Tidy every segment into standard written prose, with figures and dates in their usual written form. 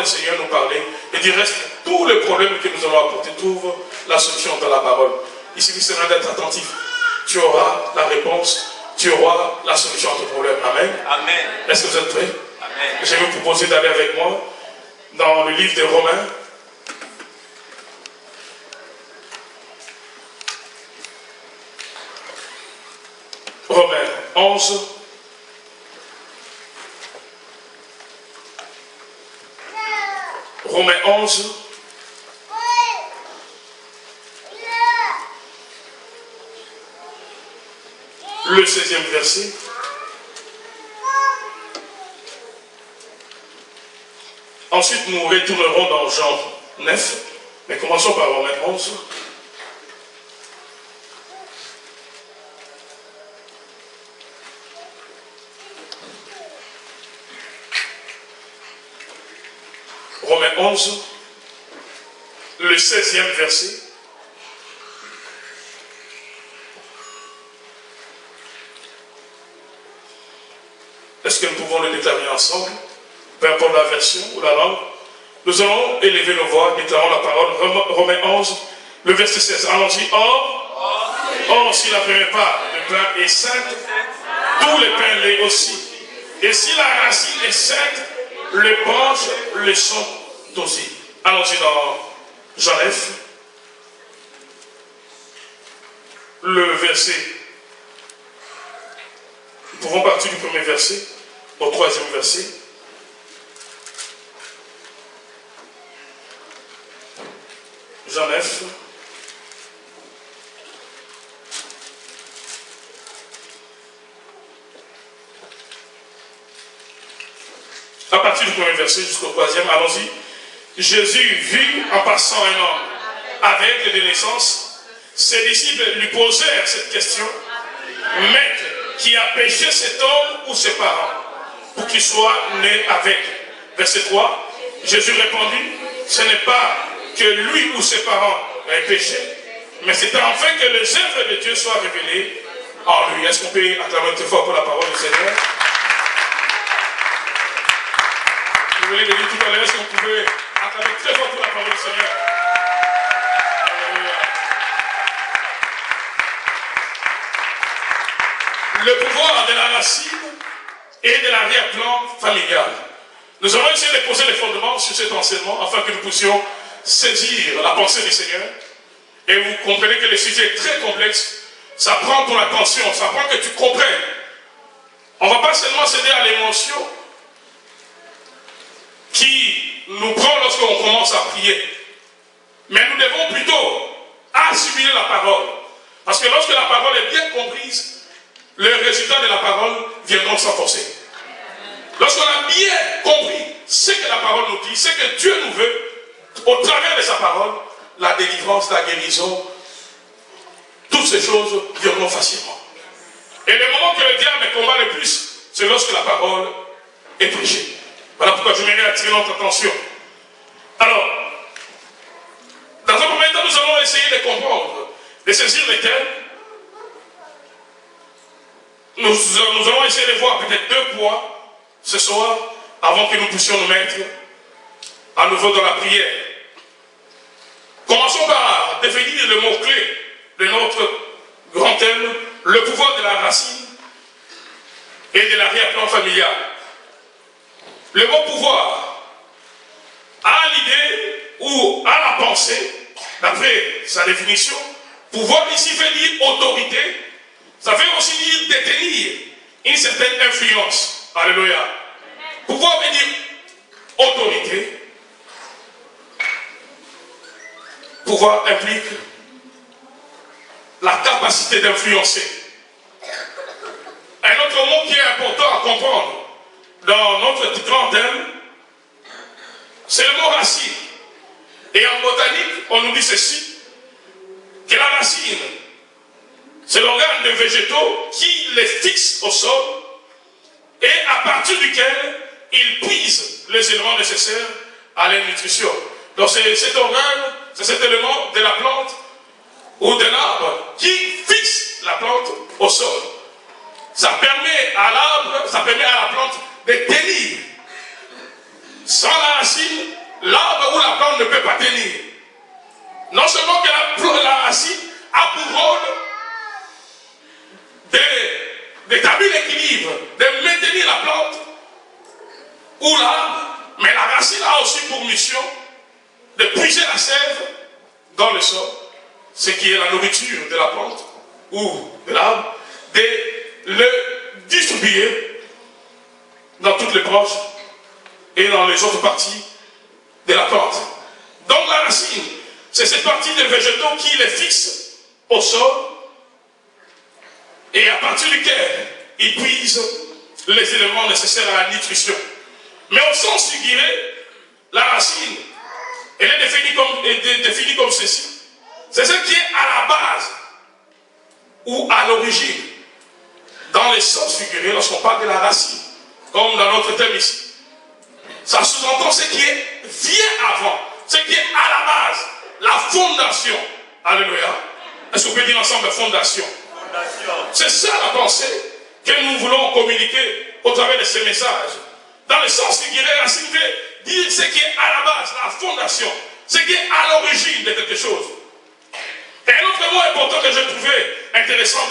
le Seigneur nous parler et dire reste tous les problèmes que nous allons apporter, trouve la solution dans la parole. Il suffit seulement d'être attentif. Tu auras la réponse, tu auras la solution à ton problème. Amen. Amen. Est-ce que vous êtes prêts? Amen. Je vais vous proposer d'aller avec moi dans le livre des Romains. Romains 11. Romains 11. Le 16e verset. Ensuite, nous retournerons dans Jean 9, mais commençons par Romains 11. Romains 11, le 16e verset. Est-ce que nous pouvons le déclarer ensemble? Peu importe la version ou la langue. Nous allons élever nos voix, déclarant la parole. Romains 11, le verset 16. Allons-y. Or, si la première part de pain est sainte, tous les pains l'est aussi. Et si la racine est sainte, les branches le sont aussi. Allons-y dans Jean 9. Le verset. Nous pouvons partir du premier verset au troisième verset. Jean 9. À partir du premier verset jusqu'au troisième, allons-y. Jésus vit en passant un homme avec de naissance. Ses disciples lui posèrent cette question. Maître, qui a péché cet homme ou ses parents pour qu'il soit né avec? Verset 3. Jésus répondit, ce n'est pas que lui ou ses parents aient péché, mais c'est afin que les œuvres de Dieu soient révélées en lui. Est-ce qu'on peut acclamer très fort pour la parole du Seigneur? Vous voulez le dire tout à l'heure, est-ce qu'on pouvait acclamer très fort pour la parole du Seigneur? Le pouvoir de la racine et de l'arrière-plan familial. Nous allons essayer de poser les fondements sur cet enseignement afin que nous puissions saisir la pensée du Seigneur. Et vous comprenez que le sujet est très complexe. Ça prend ton attention, ça prend que tu comprennes. On ne va pas seulement céder à l'émotion qui nous prend lorsqu'on commence à prier. Mais nous devons plutôt assimiler la parole. Parce que lorsque la parole est bien comprise, les résultats de la parole viendront s'enforcer. Lorsqu'on a bien compris ce que la parole nous dit, ce que Dieu nous veut, au travers de sa parole, la délivrance, la guérison, toutes ces choses viendront facilement. Et le moment que le diable combat le plus, c'est lorsque la parole est prêchée. Voilà pourquoi je m'aimerais attirer notre attention. Alors, dans un premier temps, nous allons essayer de comprendre, de saisir les thèmes. Nous allons essayer de voir peut-être 2 points ce soir, avant que nous puissions nous mettre à nouveau dans la prière. Commençons par définir le mot-clé de notre grand thème, le pouvoir de la racine et de l'arrière-plan familial. Le mot pouvoir a l'idée ou a la pensée, d'après sa définition, pouvoir ici veut dire autorité, ça veut aussi dire détenir une certaine influence. Alléluia. Pouvoir veut dire autorité. Pouvoir implique la capacité d'influencer. Un autre mot qui est important à comprendre dans notre grand thème, c'est le mot racine. Et en botanique, on nous dit ceci, que la racine, c'est l'organe des végétaux qui les fixe au sol et à partir duquel ils puisent les éléments nécessaires à leur nutrition. Donc c'est cet organe, c'est cet élément de la plante ou de l'arbre qui fixe la plante au sol. Ça permet à l'arbre, ça permet à la plante de tenir Sans la racine, l'arbre ou la plante ne peut pas tenir. Non seulement que la racine a pour rôle d'établir l'équilibre, de maintenir la plante ou l'arbre, mais la racine a aussi pour mission de puiser la sève dans le sol, ce qui est la nourriture de la plante ou de l'arbre, de le distribuer dans toutes les branches et dans les autres parties de la plante. Donc la racine, c'est cette partie des végétaux qui les fixe au sol et à partir duquel ils puisent les éléments nécessaires à la nutrition. Mais au sens figuré, la racine, elle est définie comme ceci. C'est ce qui est à la base ou à l'origine. Dans les sens figurés, lorsqu'on parle de la racine, comme dans notre thème ici, ça sous-entend ce qui vient avant, ce qui est à la base, la fondation. Alléluia. Est-ce qu'on peut dire ensemble fondation? C'est ça la pensée que nous voulons communiquer au travers de ces messages. Dans le sens figuré, racine veut dire ce qui est à la base, la fondation, ce qui est à l'origine de quelque chose. Et un autre mot important que j'ai trouvé intéressant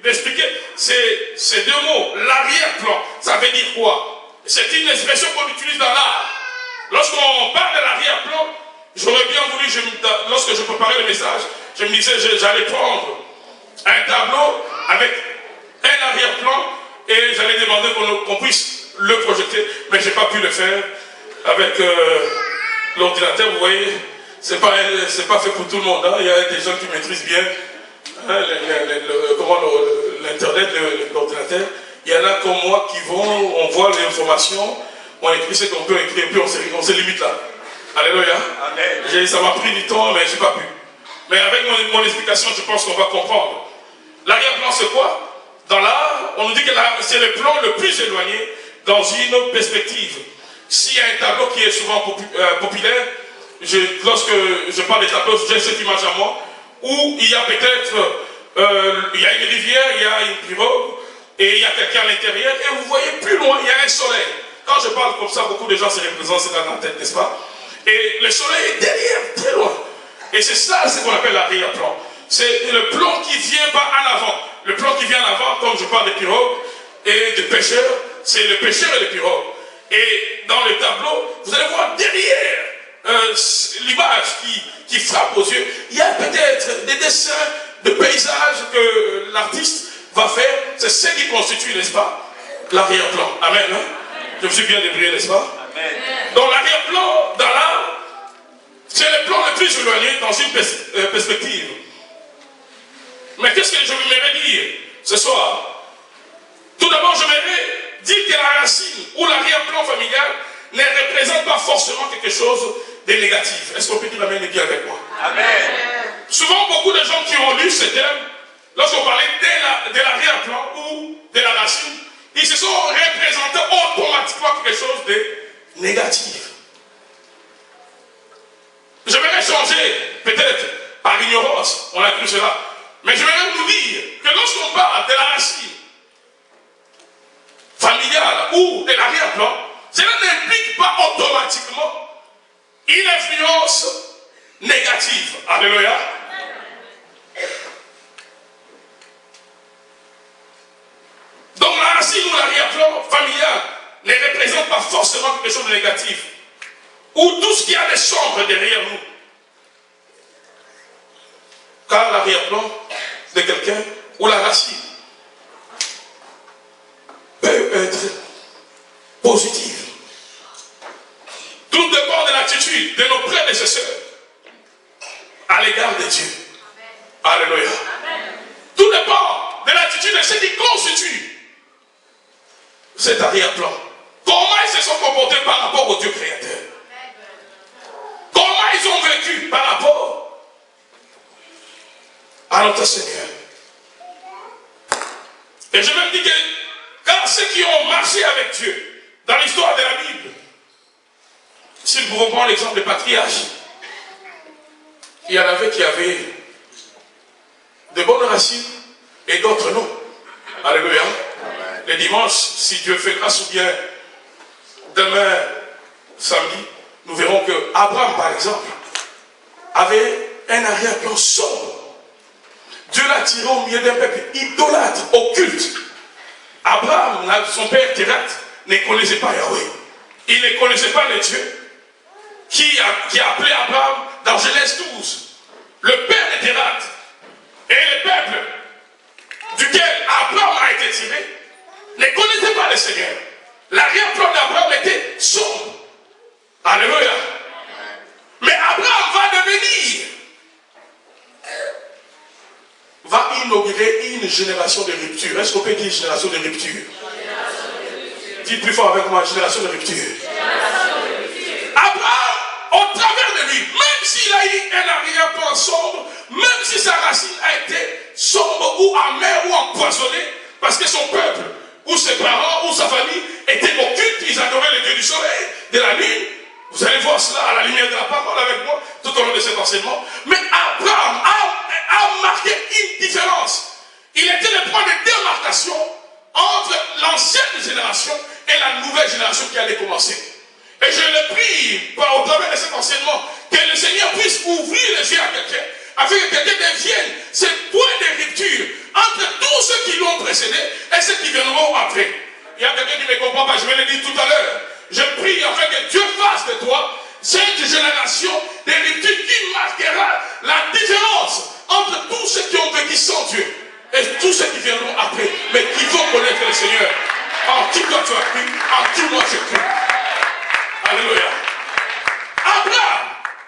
d'expliquer, c'est ces deux mots, l'arrière-plan. Ça veut dire quoi? C'est une expression qu'on utilise dans l'art. Lorsqu'on parle de l'arrière-plan, j'aurais bien voulu, lorsque je préparais le message, je me disais j'allais prendre un tableau avec un arrière-plan et j'allais demander qu'on puisse le projeter, mais je n'ai pas pu le faire avec l'ordinateur. Vous voyez, c'est pas fait pour tout le monde. Hein. Il y a des gens qui maîtrisent bien l'internet, l'ordinateur. Il y en a comme moi qui vont, on voit l'information, on écrit ce qu'on peut écrire, puis on se limite là. Alléluia. Amen. Ça m'a pris du temps, mais je n'ai pas pu. Mais avec mon explication, je pense qu'on va comprendre. L'arrière-plan, c'est quoi? Dans l'art, on nous dit que c'est le plan le plus éloigné dans une perspective. S'il y a un tableau qui est souvent populaire, lorsque je parle des tableaux, j'ai cette image à moi, où il y a peut-être, il y a une rivière, il y a une pirogue, et il y a quelqu'un à l'intérieur, et vous voyez plus loin, il y a un soleil. Quand je parle comme ça, beaucoup de gens se représentent dans la tête, n'est-ce pas? Et le soleil est derrière, très loin. Et c'est ça ce qu'on appelle l'arrière-plan. C'est le plan qui vient pas en avant. Le plan qui vient en avant, comme je parle des pirogues et des pêcheurs, c'est le pêcheur et les pirogues. Et dans le tableau, vous allez voir derrière l'image qui frappe aux yeux, il y a peut-être des dessins de paysages que l'artiste va faire. C'est ce qui constitue, n'est-ce pas, l'arrière-plan. Amen. Hein? Je me suis bien débrouillé, n'est-ce pas? Amen. Donc l'arrière-plan, dans l'art, c'est le plan le plus éloigné dans une perspective. Mais qu'est-ce que je voudrais dire ce soir? Tout d'abord, je voudrais dire que la racine ou l'arrière-plan familial ne représente pas forcément quelque chose de négatif. Est-ce qu'on peut dire amen et dire avec moi? Amen. Souvent, beaucoup de gens qui ont lu ce terme, lorsqu'on parlait de l'arrière-plan ou de la racine, ils se sont représentés automatiquement quelque chose de négatif. Je vais changer, peut-être par ignorance, on a cru cela. Mais je vais vous dire que lorsqu'on parle de la racine familiale ou de l'arrière-plan, cela n'implique pas automatiquement une influence négative. Alléluia. Donc la racine ou l'arrière-plan familial ne représente pas forcément quelque chose de négatif. Ou tout ce qui a des sombres derrière nous. Car l'arrière-plan de quelqu'un ou la racine peut être positive. Tout dépend de l'attitude de nos prédécesseurs à l'égard de Dieu. Alléluia. Tout dépend de l'attitude de ceux qui constituent cet arrière-plan. Comment ils se sont comportés par rapport au Dieu créateur? Comment ils ont vécu par rapport à notre Seigneur? Et je me dis que car ceux qui ont marché avec Dieu dans l'histoire de la Bible, si nous pouvons prendre l'exemple des patriarches, il y en avait qui avaient de bonnes racines et d'autres non. Alléluia. Les dimanches, si Dieu fait grâce ou bien demain samedi, nous verrons que Abraham, par exemple, avait un arrière-plan sombre. Dieu l'a tiré au milieu d'un peuple idolâtre, occulte. Abraham, son père Térat, ne connaissait pas Yahweh. Il ne connaissait pas le Dieu qui a appelé Abraham dans Genèse 12. Le père de Térat et le peuple duquel Abraham a été tiré ne connaissait pas le Seigneur. L'arrière-plan d'Abraham était sombre. Alléluia. Mais Abraham va inaugurer une génération de rupture. Est-ce qu'on peut dire génération de rupture? Dites plus fort avec moi, génération de rupture. Abraham, au travers de lui, même s'il a eu un arrière-plan sombre, même si sa racine a été sombre ou amère ou empoisonnée, parce que son peuple, ou ses parents, ou sa famille étaient occultes, ils adoraient le Dieu du soleil, de la lune. Vous allez voir cela à la lumière de la parole avec moi, tout au long de cet enseignement. Mais Abraham a marqué une différence. Il était le point de démarcation entre l'ancienne génération et la nouvelle génération qui allait commencer. Et je le prie, au travers de cet enseignement, que le Seigneur puisse ouvrir les yeux à quelqu'un, afin que quelqu'un devienne ce point de rupture entre tous ceux qui l'ont précédé et ceux qui viendront après. Il y a quelqu'un qui ne me comprend pas, je vais le dire tout à l'heure. Je prie afin que Dieu fasse de toi cette génération de rupture qui marquera la différence entre tous ceux qui ont vécu sans Dieu et tous ceux qui viendront après, mais qui vont connaître le Seigneur. En qui toi tu as cru, en qui moi j'ai cru. Alléluia. Abraham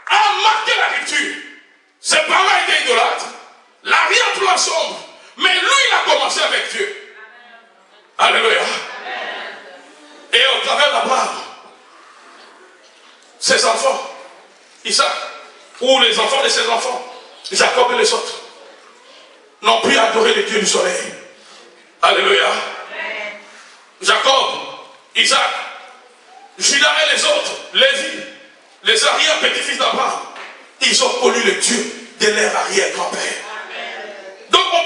a marqué la rupture. Ses parents étaient idolâtres. L'arrière-plan sombre. Mais lui, il a commencé avec Dieu. Alléluia. Et au travers d'Abraham, ses enfants, Isaac, ou les enfants de ses enfants, Jacob et les autres, n'ont plus adoré le Dieu du soleil. Alléluia. Jacob, Isaac, Judas et les autres, Lévi, les arrière-petits-fils d'Abraham, ils ont connu le Dieu de leur arrière-grand-père. Donc on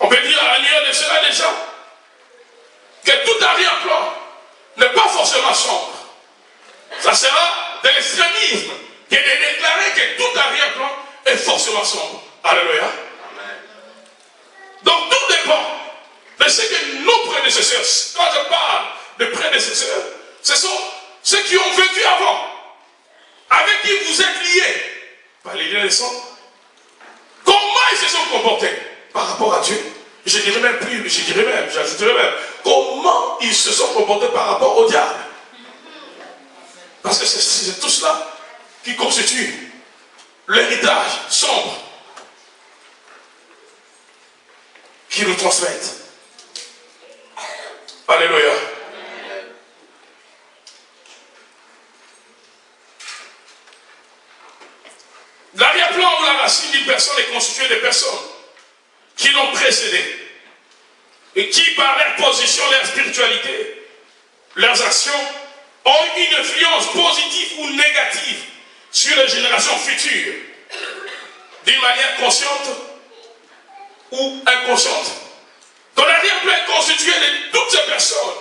peut dire à la lumière de cela déjà, que tout arrière-plan n'est pas forcément sombre. Ça sera de l'extrémisme que de déclarer que tout arrière-plan est forcément sombre. Alléluia. Donc tout dépend de ce que nos prédécesseurs, quand je parle de prédécesseurs, ce sont ceux qui ont vécu avant, avec qui vous êtes liés par les liens de sang. Comment ils se sont comportés par rapport à Dieu? Je dirais même plus, j'ajouterais même, comment ils se sont comportés par rapport au diable. Parce que c'est tout cela qui constitue l'héritage sombre qui nous transmettent. Alléluia. L'arrière-plan ou la racine d'une personne est constituée de personnes qui l'ont précédé et qui, par leur position, leur spiritualité, leurs actions, ont une influence positive ou négative sur les générations futures, d'une manière consciente ou inconsciente. Ton arrière-plan est constitué de toutes ces personnes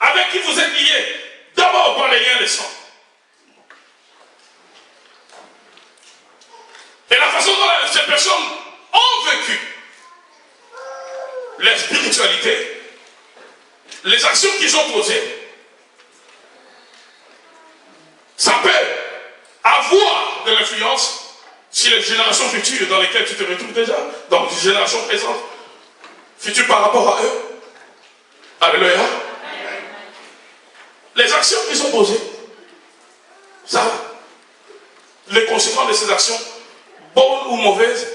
avec qui vous êtes liés, d'abord par les liens de sang. Et la façon dont ces personnes ont vécu leur spiritualité, les actions qu'ils ont posées, ça peut avoir de l'influence sur les générations futures dans lesquelles tu te retrouves déjà, dans les générations présentes, futures par rapport à eux. Alléluia. Les actions qu'ils ont posées, ça, les conséquences de ces actions, bonnes ou mauvaises,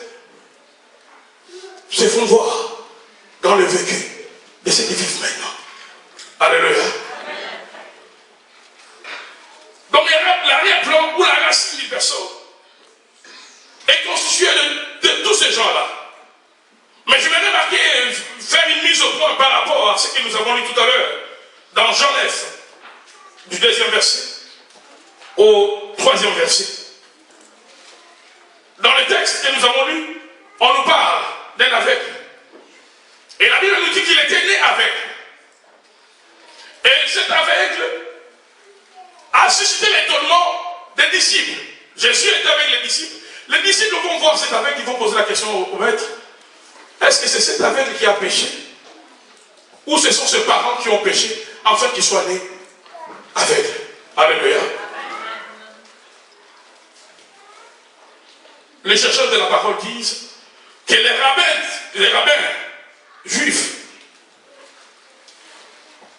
se font voir dans le vécu de ceux qui vivent maintenant. Alléluia. Donc l'arrière-plan ou la racine d'une personne est constituée de tous ces gens-là. Mais je vais remarquer, faire une mise au point par rapport à ce que nous avons lu tout à l'heure, dans Jean 9, du 2e verset au 3e verset. Dans le texte que nous avons lu, on nous parle d'un aveugle. Et la Bible nous dit qu'il était né aveugle. Et cet aveugle a suscité l'étonnement des disciples. Jésus était avec les disciples. Les disciples vont voir cet aveugle, ils vont poser la question au maître. Est-ce que c'est cet aveugle qui a péché? Ou ce sont ses parents qui ont péché afin qu'il soit né aveugle? Alléluia. Les chercheurs de la parole disent que les rabbins juifs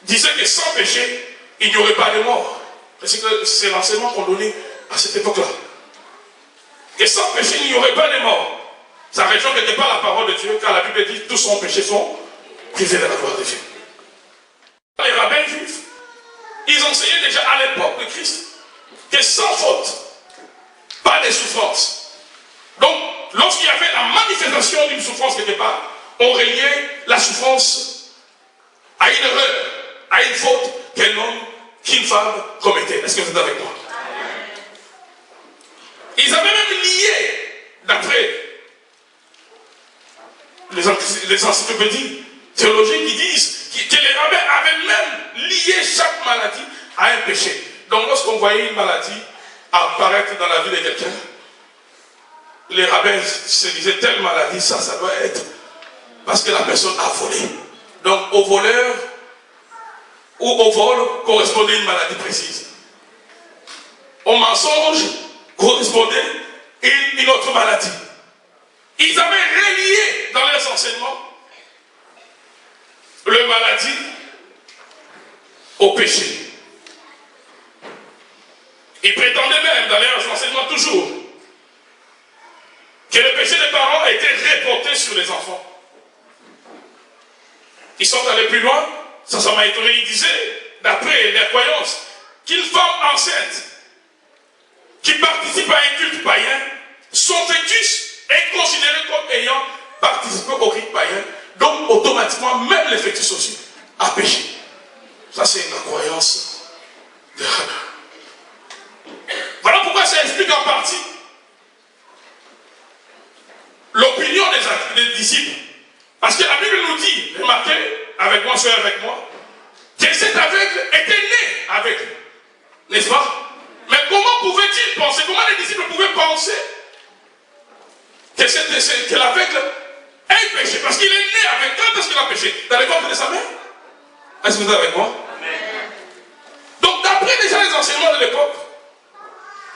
disaient que sans péché, il n'y aurait pas de mort. Parce que c'est l'enseignement qu'on donnait à cette époque-là. Que sans péché, il n'y aurait pas de mort. Sa raison n'était pas la parole de Dieu, car la Bible dit tous sont péchés, sont privés de la gloire de Dieu. Les rabbins juifs, ils enseignaient déjà à l'époque de Christ que sans faute, pas de souffrance. Donc, lorsqu'il y avait la manifestation d'une souffrance quelque part, on reliait la souffrance à une erreur, à une faute qu'un homme, qu'une femme commettait. Est-ce que vous êtes avec moi? Ils avaient même lié, d'après les encyclopédies théologiques, qui disent que les rabbins avaient même lié chaque maladie à un péché. Donc, lorsqu'on voyait une maladie apparaître dans la vie de quelqu'un, les rabbins se disaient telle maladie, ça doit être parce que la personne a volé. Donc au voleur ou au vol correspondait une maladie précise. Au mensonge correspondait une autre maladie. Ils avaient relié dans leurs enseignements le maladie au péché. Ils prétendaient même dans leurs enseignements toujours que le péché des parents a été reporté sur les enfants. Ils sont allés plus loin, ça m'a étonné, ils disaient, d'après les croyances, qu'une femme enceinte qui participe à un culte païen, son fœtus est considéré comme ayant participé au rite païen, donc automatiquement, même le fœtus aussi a péché. Ça, c'est une croyance de rabbin. Voilà pourquoi ça explique en partie l'opinion des disciples. Parce que la Bible nous dit, remarquez, avec moi, soyez avec moi, que cet aveugle était né aveugle. N'est-ce pas? Mais comment pouvait-il penser, comment les disciples pouvaient penser que l'aveugle ait péché? Parce qu'il est né aveugle. Quand est-ce qu'il a péché? Dans le ventre de sa mère? Est-ce que vous êtes avec moi? Amen. Donc, d'après déjà les enseignements de l'époque,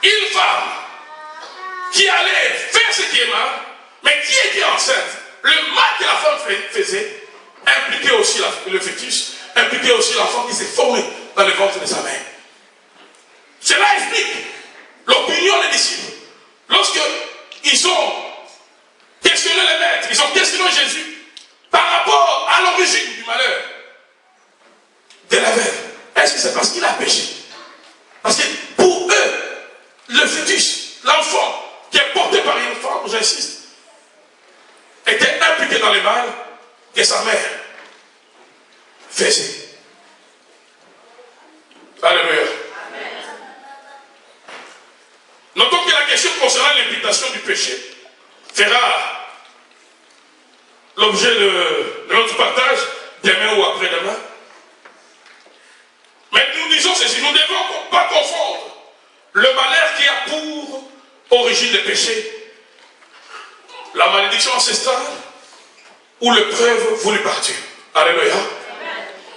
une femme qui allait faire ce qui est mal, mais qui était enceinte, le mal que la femme faisait impliquait aussi le fœtus, impliquait aussi l'enfant qui s'est formé dans le ventre de sa mère. Cela explique l'opinion des disciples. Lorsqu'ils ont questionné les maîtres, ils ont questionné Jésus par rapport à l'origine du malheur de l'aveugle. Est-ce que c'est parce qu'il a péché? Parce que pour eux, le fœtus, l'enfant qui est porté par une femme, j'insiste, était impliqué dans le mal que sa mère faisait. Alléluia. Notons que la question concernant l'imputation du péché fera l'objet de notre partage demain ou après-demain. Mais nous disons ceci, nous ne devons pas confondre le malheur qui a pour origine le péché, la malédiction ancestrale ou le preuve voulu par Dieu. Alléluia.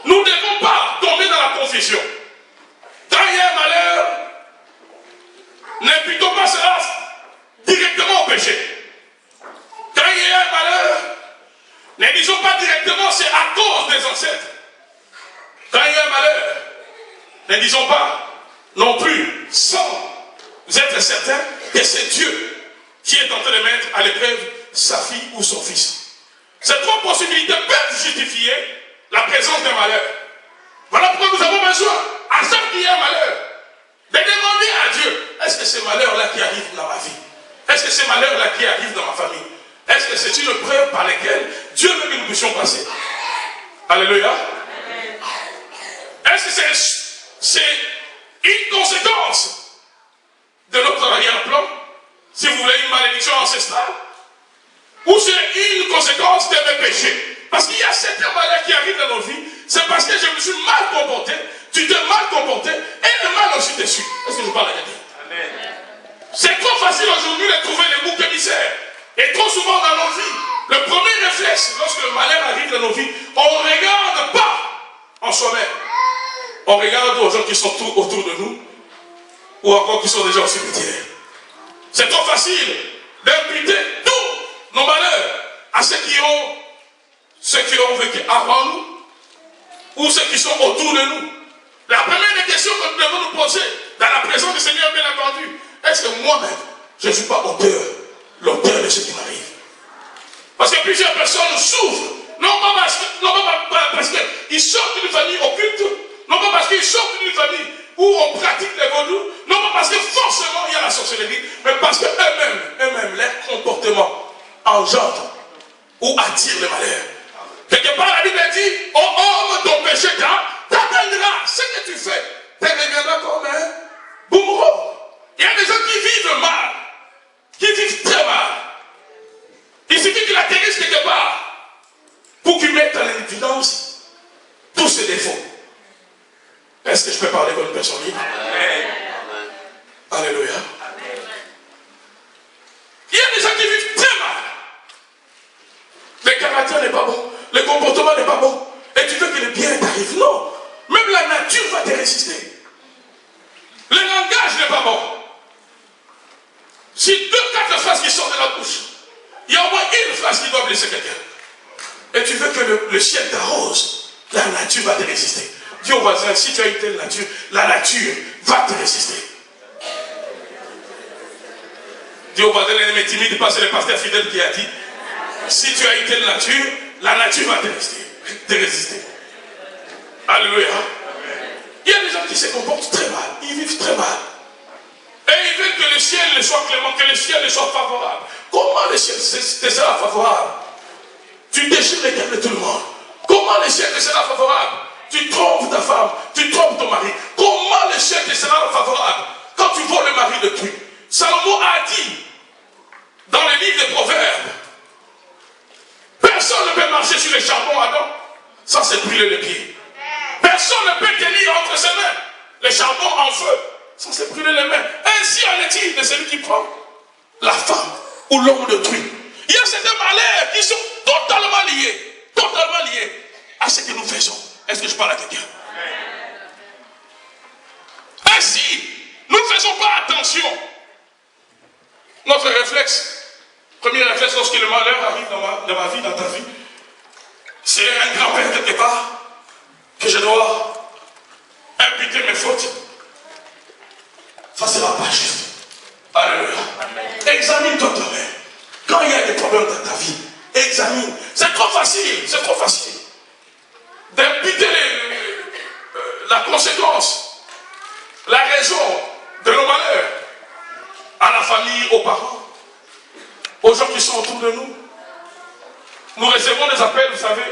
Nous ne devons pas tomber dans la confusion. Quand il y a un malheur, n'imputons pas cela directement au péché. Quand il y a un malheur, ne disons pas directement c'est à cause des ancêtres. Quand il y a un malheur, ne disons pas non plus sans être certain que c'est Dieu qui est en train de mettre à l'épreuve sa fille ou son fils. Ces trois possibilités peuvent justifier la présence d'un malheur. Voilà pourquoi nous avons besoin, à chaque qu'il y a un malheur, de demander à Dieu, est-ce que ce malheur-là qui arrive dans ma vie, est-ce que ce malheur-là qui arrive dans ma famille, est-ce que c'est une preuve par laquelle Dieu veut que nous puissions passer? Alléluia. Est-ce que c'est une conséquence de notre arrière-plan? Si vous voulez, une malédiction ancestrale, ou c'est une conséquence de mes péchés? Parce qu'il y a certains malheurs qui arrivent dans nos vies, c'est parce que je me suis mal comporté tu t'es mal comporté et le mal aussi te suit. Est-ce que je parle à quelqu'un? C'est trop facile aujourd'hui de trouver les boucs émissaires. Et trop souvent dans nos vies, le premier réflexe, lorsque le malheur arrive dans nos vies, on ne regarde pas en soi-même. On regarde aux gens qui sont autour de nous, ou encore qui sont déjà au cimetière. C'est trop facile d'imputer tous nos malheurs à ceux qui ont vécu avant nous, ou ceux qui sont autour de nous. La première des questions que nous devons nous poser, dans la présence du Seigneur, bien entendu, est-ce que moi-même, je ne suis pas l'auteur de ce qui m'arrive? Parce que plusieurs personnes souffrent, non pas parce qu'ils sortent d'une famille occulte, non pas parce qu'ils sortent d'une famille où on pratique les vaudous, non pas parce que forcément il y a la sorcellerie, mais parce que eux-mêmes, leur comportement engendre ou attire le malheur. Quelque part, la Bible dit, oh homme, ton péché t'atteindra. Ce que tu fais, tu reviendras comme un boomerang. Il y a des gens qui vivent mal, qui vivent très mal. Il suffit qu'il atterrisse quelque part pour qu'il mette en évidence tous ses défauts. Est-ce que je peux parler comme une personne libre? Alléluia. Il y a des gens qui vivent très mal. Le caractère n'est pas bon, le comportement n'est pas bon. Et tu veux que le bien t'arrive. Non. Même la nature va te résister. Le langage n'est pas bon. Si 2-4 phrases qui sortent de la bouche, il y a au moins une phrase qui doit blesser quelqu'un. Et tu veux que le ciel t'arrose, la nature va te résister. Dis au voisin, si tu as une telle nature, la nature va te résister. Dis au voisin, l'ennemi timide, parce que c'est le pasteur fidèle qui a dit, si tu as une telle nature, la nature va te résister. Alléluia. Il y a des gens qui se comportent très mal, ils vivent très mal. Et ils veulent que le ciel soit clément, que le ciel soit favorable. Comment le ciel te sera favorable? Tu déchires les cœurs de tout le monde. Comment le ciel te sera favorable? Tu trompes ta femme, tu trompes ton mari. Comment le ciel te sera favorable quand tu vois le mari de Dieu? Salomon a dit dans le livre des Proverbes, personne ne peut marcher sur le charbon ardent sans se brûler les pieds. Personne ne peut tenir entre ses mains le charbon en feu sans se brûler les mains. Ainsi en est-il de celui qui prend la femme ou l'homme de Dieu. Il y a certains malheurs qui sont totalement liés à ce que nous faisons. Est-ce que je parle à quelqu'un? Ainsi, nous ne faisons pas attention. Notre réflexe, premier réflexe lorsque le malheur arrive dans ma vie, dans ta vie, c'est un grand-père quelque part que je dois imputer mes fautes. Ça ne sera pas juste. Alléluia. Examine-toi toi-même. Quand il y a des problèmes dans ta vie, examine. C'est trop facile d'imputer la conséquence, la raison de nos malheurs à la famille, aux parents, aux gens qui sont autour de nous. Nous recevons des appels, vous savez,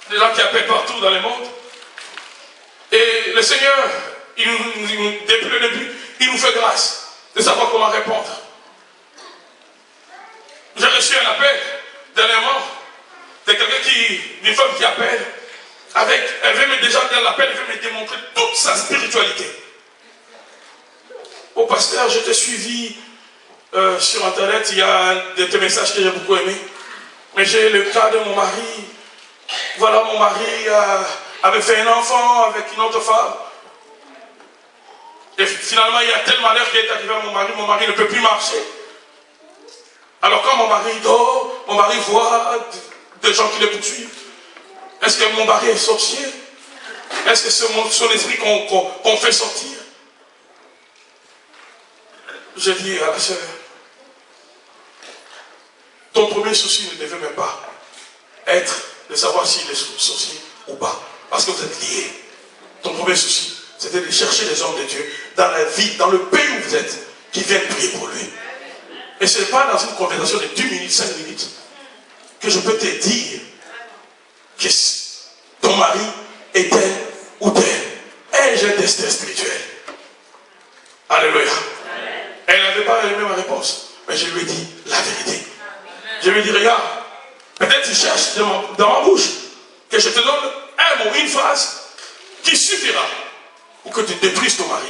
des gens qui appellent partout dans le monde. Et le Seigneur, depuis le début, il nous fait grâce de savoir comment répondre. J'ai reçu un appel dernièrement de d'une femme qui appelle, elle veut déjà dans l'appel, elle veut me démontrer toute sa spiritualité. Oh pasteur, je t'ai suivi sur internet, il y a des messages que j'ai beaucoup aimés. Mais j'ai le cas de mon mari. Voilà, mon mari avait fait un enfant avec une autre femme. Et finalement, il y a tel malheur qui est arrivé à mon mari ne peut plus marcher. Alors quand mon mari dort, mon mari voit des gens qui le poursuivent. Est-ce que mon mari est sorcier? Est-ce que c'est son esprit qu'on fait sortir? Je dis à la sœur, ton premier souci ne devait même pas être de savoir s'il est sorcier ou pas. Parce que vous êtes liés. Ton premier souci, c'était de chercher les hommes de Dieu dans la vie, dans le pays où vous êtes, qui viennent prier pour lui. Et ce n'est pas dans une conversation de 10 minutes, 5 minutes, que je peux te dire que ton mari est tel ou tel. Et j'ai un destin spirituel. Alléluia. Elle n'avait pas aimé ma réponse. Mais je lui ai dit la vérité. Je lui ai dit, regarde, peut-être tu cherches dans ma bouche que je te donne un mot, une phrase qui suffira pour que tu détruises ton mari.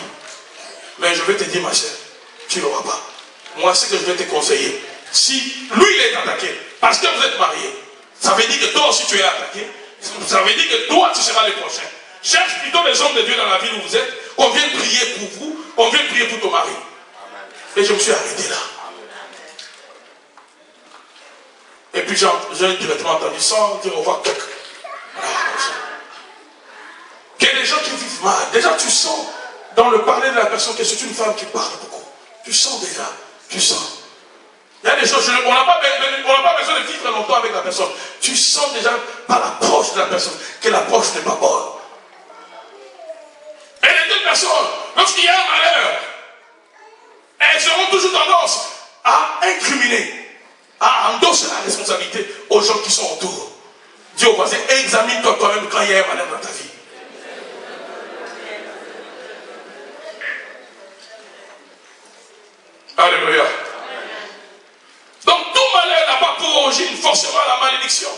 Mais je vais te dire, ma chère, tu n'auras pas. Moi, c'est que je vais te conseiller. Si lui, il est attaqué, parce que vous êtes mariés, ça veut dire que toi aussi tu es attaqué. Ça veut dire que toi, tu seras le prochain. Cherche plutôt les hommes de Dieu dans la ville où vous êtes. On vient prier pour vous. On vient prier pour ton mari. Et je me suis arrêté là. Et puis j'ai directement entendu sans dire au revoir. Qu'il y a des gens qui vivent mal. Déjà, tu sens dans le parler de la personne que c'est une femme qui parle beaucoup. Tu sens déjà. Tu sens. Il y a des choses, on n'a pas besoin de vivre longtemps avec la personne. Tu sens déjà par l'approche de la personne que l'approche n'est pas bonne. Et les deux personnes, lorsqu'il y a un malheur, elles auront toujours tendance à incriminer, à endosser la responsabilité aux gens qui sont autour. Dis au voisin, examine-toi toi-même quand il y a un malheur dans ta vie. Alléluia. Donc tout malheur n'a pas pour origine forcément la malédiction.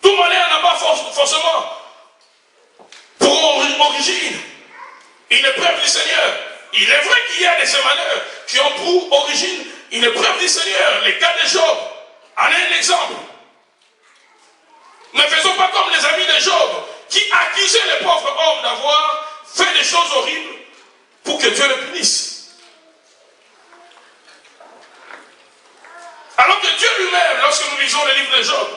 Tout malheur n'a pas forcément pour origine une épreuve du Seigneur. Il est vrai qu'il y a de ces malheurs qui ont pour origine une épreuve du Seigneur. Les cas de Job en est un exemple. Ne faisons pas comme les amis de Job qui accusaient les pauvres hommes d'avoir fait des choses horribles pour que Dieu les punisse. Alors que Dieu lui-même, lorsque nous lisons le livre de Job,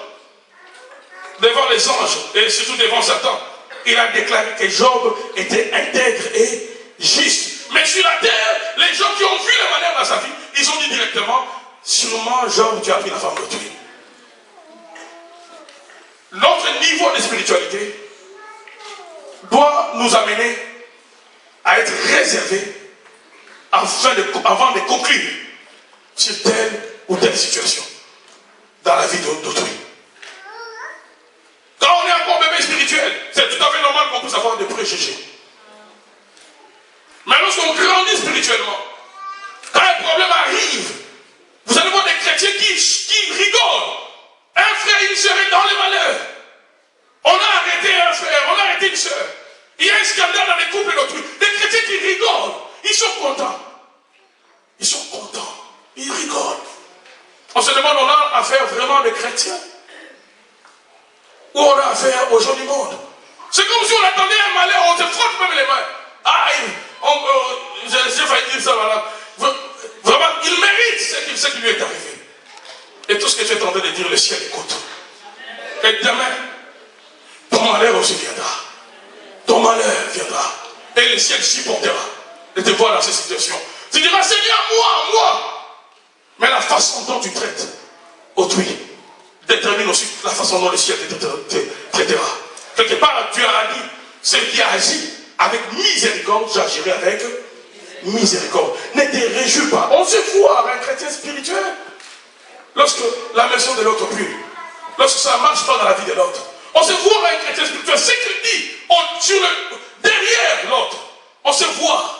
devant les anges et surtout devant Satan, il a déclaré que Job était intègre et juste. Mais sur la terre, les gens qui ont vu le malheur dans sa vie, ils ont dit directement, sûrement Job, tu as pris la femme d'autrui. Notre niveau de spiritualité doit nous amener à être réservés avant de conclure sur telle ou telle situation dans la vie d'autrui. Quand on est encore bébé spirituel, c'est tout à fait normal qu'on puisse avoir des préjugés. Mais lorsqu'on grandit spirituellement, quand un problème arrive, vous allez voir des chrétiens qui rigolent. Un frère et une sœur est dans les malheurs. On a arrêté un frère, on a arrêté une sœur. Il y a un scandale dans les couples d'autrui. Des chrétiens qui rigolent. Ils sont contents. Ils sont contents. Ils rigolent. On se demande, on a affaire vraiment des chrétiens ou on a affaire aux gens du monde. C'est comme si on attendait un malheur, on se frotte même les mains. Ah, j'ai failli dire ça, voilà. Vraiment, il mérite ce qui lui est arrivé. Et tout ce que tu es en train de dire, le ciel écoute. Et demain, ton malheur aussi viendra. Ton malheur viendra. Et le ciel supportera de te voir dans cette situation. Tu diras, Seigneur, moi. Mais la façon dont tu traites autrui détermine aussi la façon dont le ciel te traitera. Quelque part, tu as dit, celui qui agit avec miséricorde, j'agirai avec miséricorde. Ne te réjouis pas. On se voit un chrétien spirituel lorsque la maison de l'autre brûle, lorsque ça ne marche pas dans la vie de l'autre. On se voit un chrétien spirituel. Ce qu'il dit, derrière l'autre, on se voit.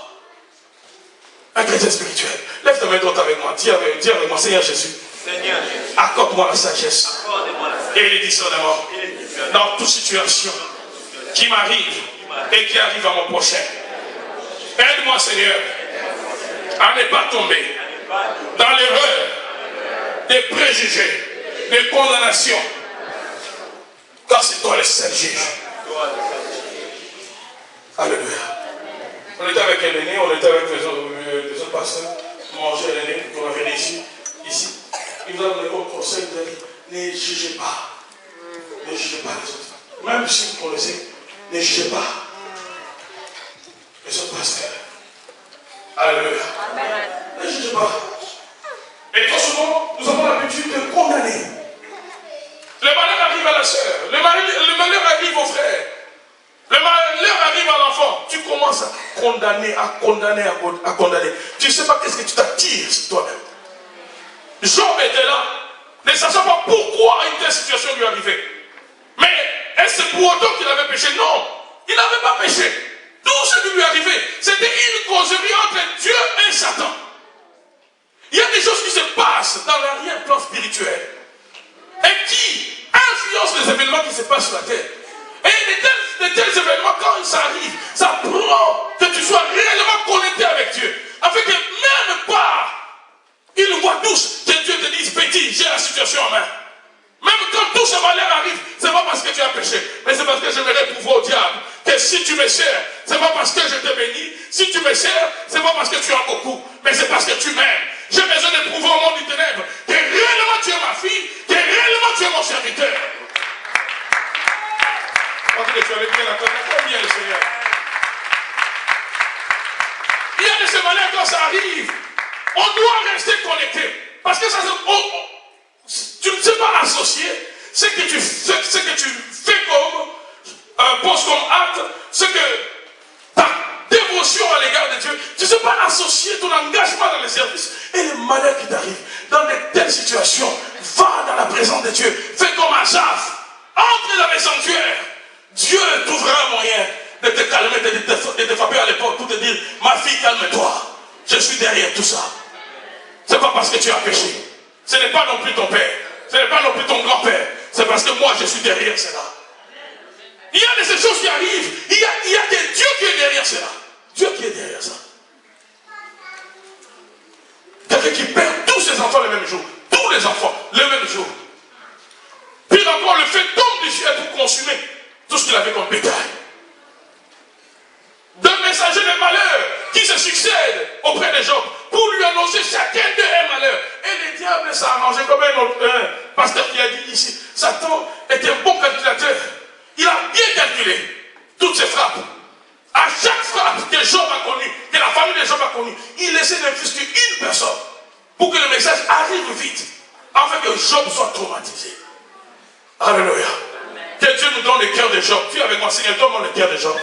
Un chrétien spirituel. Lève ta main droite avec moi. Dis avec moi, Seigneur Jésus. Seigneur, accorde-moi la sagesse et le discernement dans toute situation qui m'arrive et qui arrive à mon prochain. Aide-moi, Seigneur, à ne pas tomber dans l'erreur des préjugés, des condamnations, car c'est toi le seul juge. Alléluia. On était avec un aîné, on était avec les autres pasteurs, manger un aîné qu'on avait réussi ici. Il nous a donné comme conseil de ne jugez pas. Ne jugez pas les autres. Même si vous connaissez, ne jugez pas les autres pasteurs. Alléluia. Ne jugez pas. Et trop souvent, nous avons l'habitude de condamner. Le malheur arrive à la sœur, le malheur arrive au frère. Le malheur arrive à l'enfant. Tu commences à condamner, à condamner, à condamner. Tu ne sais pas qu'est-ce que tu t'attires sur toi-même. Job était là, ne sachant pas pourquoi une telle situation lui arrivait. Mais est-ce pour autant qu'il avait péché? Non, il n'avait pas péché. Tout ce qui lui arrivait, c'était une causerie entre Dieu et Satan. Il y a des choses qui se passent dans l'arrière-plan spirituel et qui influencent les événements qui se passent sur la terre. Et de tels événements, quand ça arrive, ça prend que tu sois réellement connecté avec Dieu. Afin que même pas, ils voient tous que Dieu te dise, petit, j'ai la situation en main. Même quand tout ce malheur arrive, ce n'est pas parce que tu as péché, mais c'est parce que j'aimerais prouver au diable que si tu me sers, ce n'est pas parce que je te bénis. Si tu me sers, ce n'est pas parce que tu as beaucoup, mais c'est parce que tu m'aimes. J'ai besoin de prouver au monde du ténèbre que réellement tu es ma fille, que réellement tu es mon serviteur. Quand tu es bien la combien le Seigneur. Il y a de ces malheurs quand ça arrive, on doit rester connecté. Parce que ça tu ne sais pas associer ce que tu fais comme pose comme acte, ce que ta dévotion à l'égard de Dieu, tu ne sais pas associer ton engagement dans les services et les malheurs qui t'arrivent dans de telles situations. Va dans la présence de Dieu, fais comme Asaph, entre dans les sanctuaires. Dieu trouvera un moyen de te calmer, de te frapper à l'épaule pour te dire, ma fille, calme-toi, je suis derrière tout ça. Ce n'est pas parce que tu as péché. Ce n'est pas non plus ton père. Ce n'est pas non plus ton grand-père. C'est parce que moi, je suis derrière cela. Il y a de ces choses qui arrivent. Il y a que Dieu qui est derrière cela. Dieu qui est derrière ça. Quelqu'un qui perd tous ses enfants le même jour. Tous les enfants le même jour. Puis encore, le fait tombe du ciel pour consumer tout ce qu'il avait comme bétail. Deux messagers de malheur qui se succèdent auprès des gens pour lui annoncer chacun d'eux un malheur. Et les diables s'arrangent comme un pasteur qui a dit ici. Satan est un bon calculateur. Il a bien calculé toutes ses frappes. À chaque frappe que Job a connue, que la famille de Job a connue, il essaie d'infusquer une personne pour que le message arrive vite, afin que Job soit traumatisé. Alléluia. Que Dieu nous donne le cœur de Job. Tu es avec moi, Seigneur, donne-moi le cœur de Job.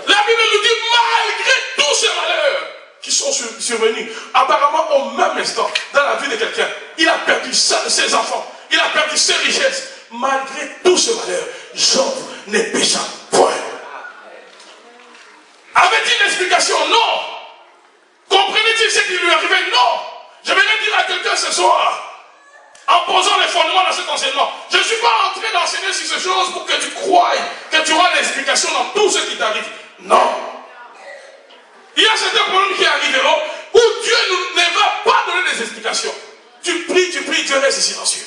La Bible nous dit, malgré tous ces malheurs qui sont survenus, apparemment au même instant, dans la vie de quelqu'un, il a perdu ses enfants, il a perdu ses richesses. Malgré tous ces malheurs, Job ne pécha point. Avait-il une explication? Non. Comprenait-il ce qui lui arrivait? Non. Je vais dire à quelqu'un ce soir, en posant les fondements dans cet enseignement, je ne suis pas en train d'enseigner sur ces choses pour que tu croies que tu auras l'explication dans tout ce qui t'arrive. Non. Il y a certains problèmes qui arriveront où Dieu ne va pas donner des explications. Tu pries, Dieu reste silencieux.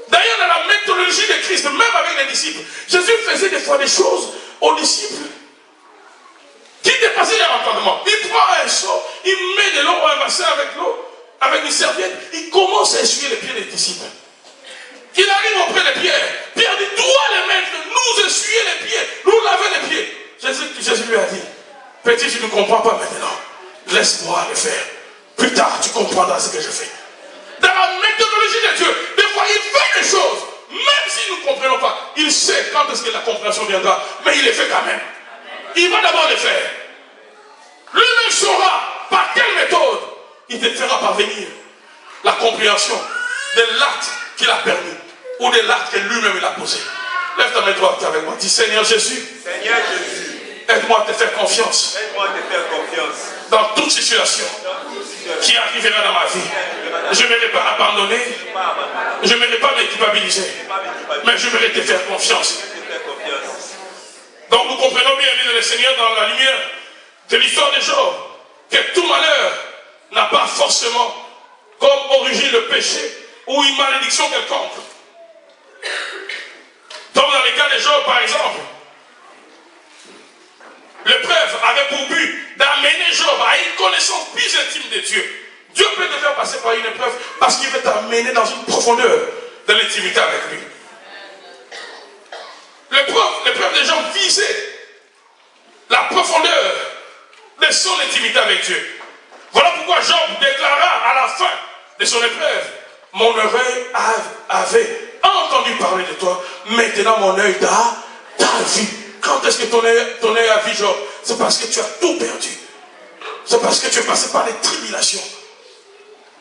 D'ailleurs, dans la méthodologie de Christ, même avec les disciples, Jésus faisait des fois des choses aux disciples qui dépassaient leur entendement. Il prend un seau, il met de l'eau ou un bassin avec l'eau, avec une serviette, il commence à essuyer les pieds des disciples. Il arrive auprès de Pierre. Pierre dit, toi les maîtres, nous essuyer les pieds, nous laver les pieds. Jésus lui a dit, petit, tu ne comprends pas maintenant. Laisse-moi le faire. Plus tard, tu comprendras ce que je fais. Dans la méthodologie de Dieu, des fois, il fait des choses, même si nous ne comprenons pas. Il sait quand est-ce que la compréhension viendra, mais il les fait quand même. Il va d'abord les faire. Lui-même saura par quelle méthode il te fera parvenir la compréhension de l'acte qu'il a permis ou de l'acte que lui-même il a posé. Lève ta main droite avec moi. Dis, Seigneur Jésus. Seigneur Jésus. Aide-moi à te faire confiance. Aide-moi à te faire confiance. Dans toute situation qui arrivera dans ma vie. Je ne vais pas abandonner. Je ne vais pas m'éculpabiliser. Mais je vais te faire confiance. Donc nous comprenons bien, le Seigneur, dans la lumière de l'histoire de Job, que tout malheur n'a pas forcément comme origine le péché ou une malédiction quelconque. Comme dans les cas de Job, par exemple, l'épreuve avait pour but d'amener Job à une connaissance plus intime de Dieu. Dieu peut te faire passer par une épreuve parce qu'il veut t'amener dans une profondeur de l'intimité avec lui. L'épreuve de Job visait la profondeur de son intimité avec Dieu. Voilà pourquoi Job déclara à la fin de son épreuve, mon oreille avait entendu parler de toi, maintenant mon œil t'a vu. Quand est-ce que ton œil a vu Job? C'est parce que tu as tout perdu. C'est parce que tu es passé par des tribulations.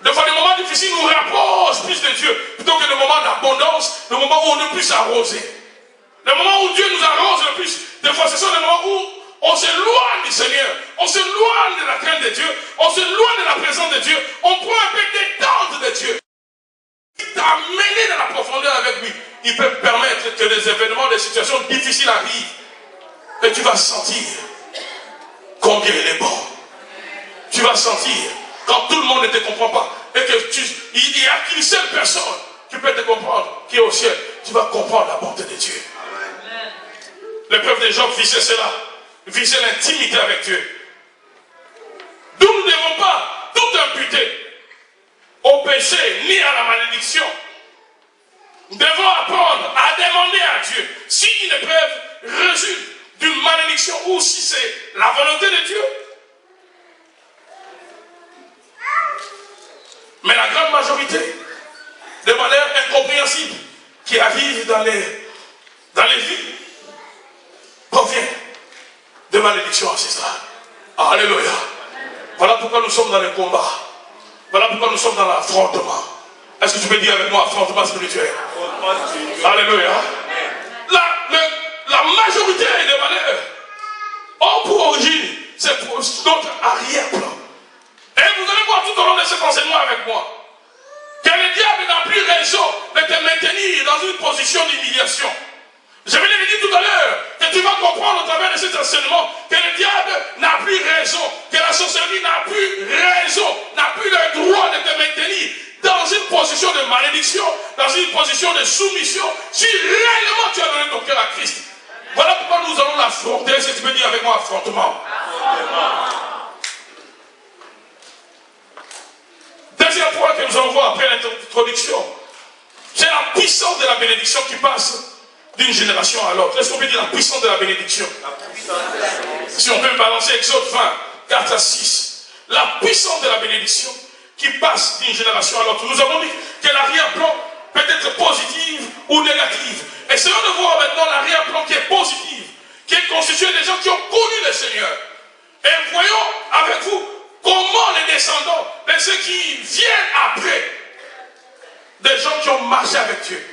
Des fois, les moments difficiles nous rapprochent plus de Dieu, plutôt que le moment d'abondance, le moment où on ne peut s'arroser. Le moment où Dieu nous arrose le plus, des fois, ce sont les moments où on s'éloigne du Seigneur, on s'éloigne de la crainte de Dieu, on s'éloigne de la présence de Dieu, on prend un peu d'étente de Dieu. Il t'a amené dans la profondeur avec lui. il peut permettre que des événements, des situations difficiles arrivent. Et tu vas sentir combien il est bon. Tu vas sentir quand tout le monde ne te comprend pas. Et que il n'y a qu'une seule personne qui peut te comprendre, qui est au ciel. Tu vas comprendre la bonté de Dieu. L'épreuve des Job visait cela. Visait l'intimité avec Dieu. Nous ne devons pas tout imputer au péché ni à la malédiction. Nous devons apprendre à demander à Dieu si une épreuve résulte d'une malédiction ou si c'est la volonté de Dieu. Mais la grande majorité, de manière incompréhensible, qui arrive dans les vies, provient de malédictions ancestrales. Alléluia. Voilà pourquoi nous sommes dans le combat. Voilà pourquoi nous sommes dans l'affrontement. Est-ce que tu peux dire avec moi affrontement spirituel? Alléluia. La majorité des malheurs ont pour origine, c'est pour notre arrière-plan. Et vous allez voir tout au long de cet enseignement avec moi, que le diable n'a plus raison de te maintenir dans une position d'humiliation. Je vais le dire tout à l'heure, que tu vas comprendre au travers de cet enseignement, que le diable n'a plus raison, que la sorcellerie n'a plus raison, n'a plus le droit de te maintenir dans une position de malédiction, dans une position de soumission, si réellement tu as donné ton cœur à Christ. Voilà pourquoi nous allons l'affronter, si tu peux dire avec moi affrontement. Deuxième point que nous allons voir après l'introduction, c'est la puissance de la bénédiction qui passe d'une génération à l'autre. Est-ce qu'on peut dire la puissance de la bénédiction? Si on peut balancer Exode 20, 4 à 6. La puissance de la bénédiction qui passe d'une génération à l'autre. Nous avons dit que l'arrière-plan peut être positive ou négative. Essayons de voir maintenant l'arrière-plan qui est positive, qui est constitué des gens qui ont connu le Seigneur. Et voyons avec vous comment les descendants de ceux qui viennent après, des gens qui ont marché avec Dieu,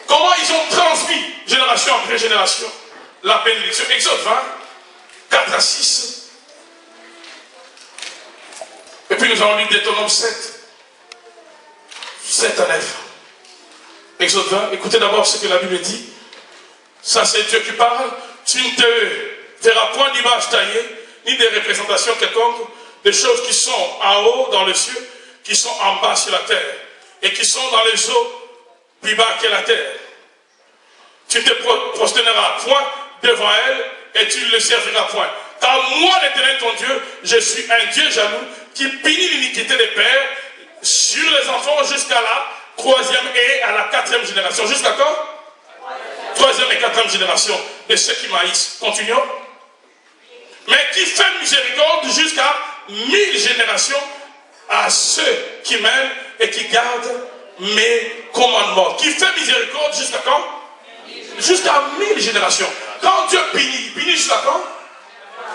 comment ils ont transmis, génération après génération, la bénédiction. Exode 20, 4 à 6. Et puis nous allons lire Deutéronome 7, 7 à 9. Exode 20, écoutez d'abord ce que la Bible dit. Ça c'est Dieu qui parle. Tu ne te feras point d'image taillée, ni de représentation quelconque, des choses qui sont en haut dans les cieux, qui sont en bas sur la terre, et qui sont dans les eaux plus bas que la terre. Tu ne te prosterneras point devant elle, et tu ne le serviras point. Car moi, l'Éternel ton Dieu, je suis un Dieu jaloux, qui punit l'iniquité des pères sur les enfants jusqu'à la 3e et à la 4e génération. Jusqu'à quand? 3e et 4e génération de ceux qui maïssent. Continuons. Mais qui fait miséricorde jusqu'à 1000 générations à ceux qui m'aiment et qui gardent mes commandements. Qui fait miséricorde jusqu'à quand? Jusqu'à 1000 générations. Quand Dieu punit jusqu'à quand?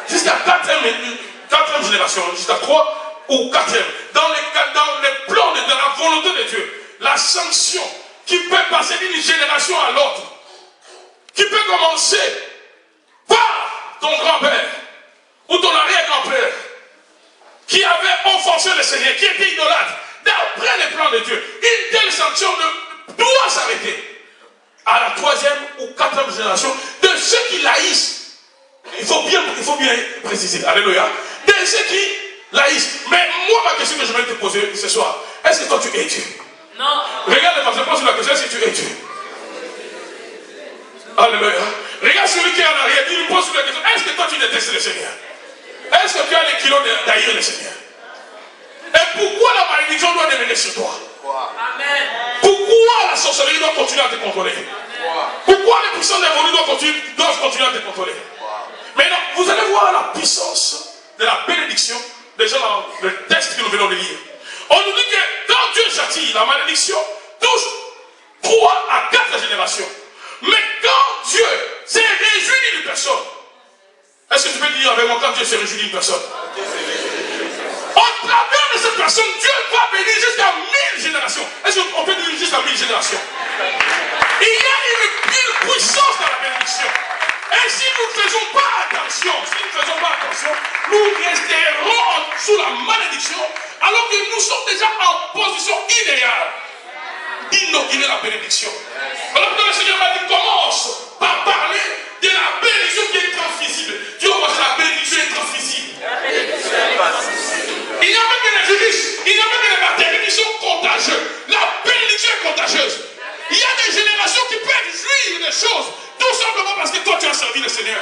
Jusqu'à 4e génération. Jusqu'à 3 ou 4e. Dans les plans de la volonté de Dieu. La sanction qui peut passer d'une génération à l'autre. Qui peut commencer par ton grand-père ou ton arrière-grand-père qui avait offensé le Seigneur, qui était idolâtre, d'après les plans de Dieu. Une telle sanction doit s'arrêter à la 3e ou 4e génération de ceux qui laïssent. Il faut bien préciser. Alléluia. De ceux qui laïssent. Mais moi, ma question que je vais te poser ce soir, est-ce que toi tu es Dieu? Non. Regarde, je pose la question, est-ce que tu es Dieu? Alléluia. Regarde celui qui est en arrière, il lui pose la question, est-ce que toi tu détestes le Seigneur? Est-ce que tu as les kilos d'haïr le Seigneur? Et pourquoi la malédiction doit devenir sur toi? Amen. Pourquoi la sorcellerie doit continuer à te contrôler? Pourquoi les puissances dévolues doivent continuer à te contrôler? Maintenant, vous allez voir la puissance de la bénédiction déjà dans le texte que nous venons de lire. On nous dit que quand Dieu châtie, la malédiction touche 3 à 4 générations. Mais quand Dieu s'est réjoui d'une personne, est-ce que tu peux dire avec moi quand Dieu s'est réjoui d'une personne? Au travers de cette personne, Dieu va bénir jusqu'à 1000 générations. Est-ce qu'on peut dire jusqu'à 1000 générations? Il y a une puissance dans la bénédiction. Et si nous ne faisons pas attention, nous resterons sous la malédiction, alors que nous sommes déjà en position idéale d'inaugurer la bénédiction. le Seigneur m'a dit, commence par parler de la bénédiction qui est transmissible. Tu vois, c'est la bénédiction est transmissible. Il n'y a pas que les virus, il n'y a pas que les bactéries qui sont contagieuses. La bénédiction est contagieuse. Il y a des générations qui peuvent jouir des choses, tout simplement parce que toi tu as servi le Seigneur.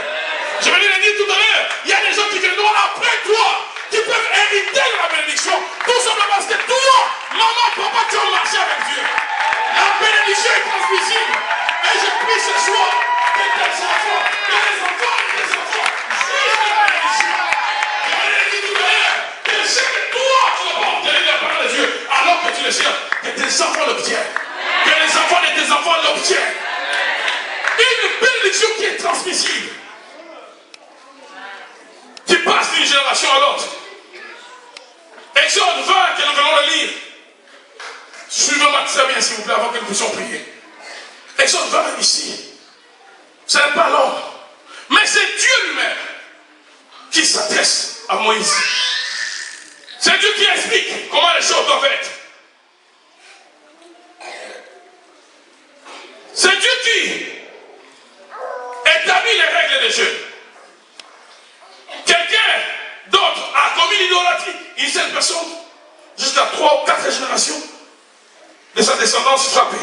Je vais le dire tout à l'heure, il y a des gens qui viendront après toi, qui peuvent hériter de la bénédiction, tout simplement parce que toi, maman, papa, tu as marché avec Dieu. La bénédiction est transmissible. Et je prie ce soir que tes enfants, que les enfants et tes enfants jouissent de la bénédiction. Je vais le dire tout à l'heure, que ce que toi tu vas pas obtenir de la part de Dieu, alors que tu le sais, que tes enfants l'obtiennent. Que les enfants de tes enfants l'obtiennent. Une bénédiction qui est transmissible. Qui passe d'une génération à l'autre. Exode 20, que nous venons le lire. Suivez-moi très bien, s'il vous plaît, avant que nous puissions prier. Exode 20 ici. Ce n'est pas l'homme, mais c'est Dieu lui-même qui s'adresse à Moïse. C'est Dieu qui explique comment les choses doivent être. C'est Dieu qui établit les règles des jeux. Quelqu'un d'autre a commis l'idolâtrie. Une seule personne, jusqu'à 3 ou 4 générations de sa descendance frappée.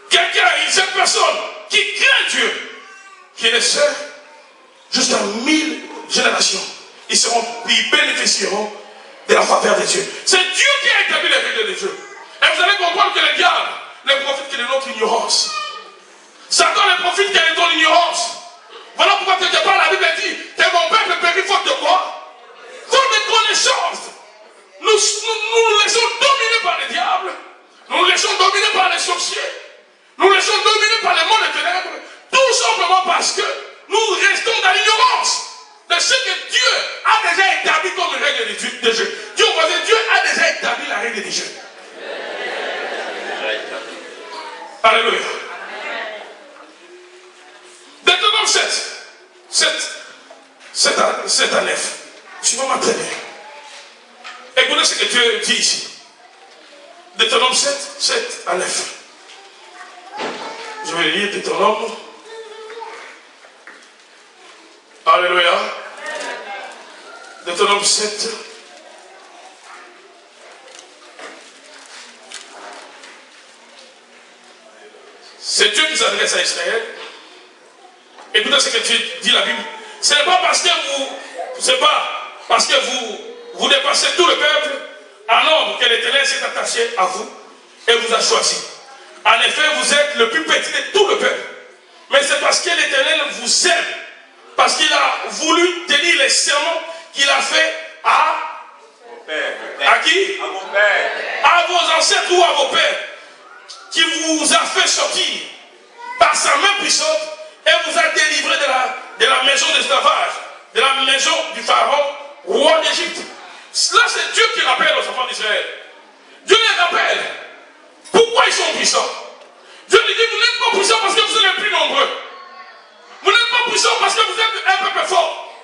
Quelqu'un, une seule personne qui craint Dieu, qui le sert jusqu'à 1000 générations. Ils bénéficieront de la faveur de Dieu. C'est Dieu qui a établi les règles des jeux. Et vous allez comprendre que les diables ne profitent que de notre ignorance. Satan ne profite que de ton ignorance. Voilà pourquoi quelque part la Bible dit que mon peuple périt faute de quoi? Faute de connaissance. Nous nous laissons dominer par les diables. Nous nous laissons dominer par les sorciers. Nous nous laissons dominer par les mondes des ténèbres. Tout simplement parce que nous restons dans l'ignorance de ce que Dieu a déjà établi comme règle de jeu. Dieu a déjà établi la règle des jeux. Alléluia. Deutéronome 7 à 9. Suivez-moi très bien. Écoutez ce que Dieu dit ici. Deutéronome 7 à 9. Je vais lire Deutéronome. Alléluia. Deutéronome 7. C'est Dieu qui s'adresse à Israël. Écoutez ce que dit la Bible. Ce n'est pas parce que vous dépassez tout le peuple en nombre que l'Éternel s'est attaché à vous et vous a choisi. En effet, vous êtes le plus petit de tout le peuple. Mais c'est parce que l'Éternel vous aime. Parce qu'il a voulu tenir les serments qu'il a fait à qui? À mon père. À vos ancêtres ou à vos pères. Qui vous a fait sortir par sa main puissante et vous a délivré de la maison d'esclavage, de la maison du pharaon, roi d'Égypte. Là, c'est Dieu qui rappelle aux enfants d'Israël. Dieu les rappelle. Pourquoi ils sont puissants? Dieu lui dit, vous n'êtes pas puissants parce que vous êtes les plus nombreux. Vous n'êtes pas puissants parce que vous êtes un peuple fort.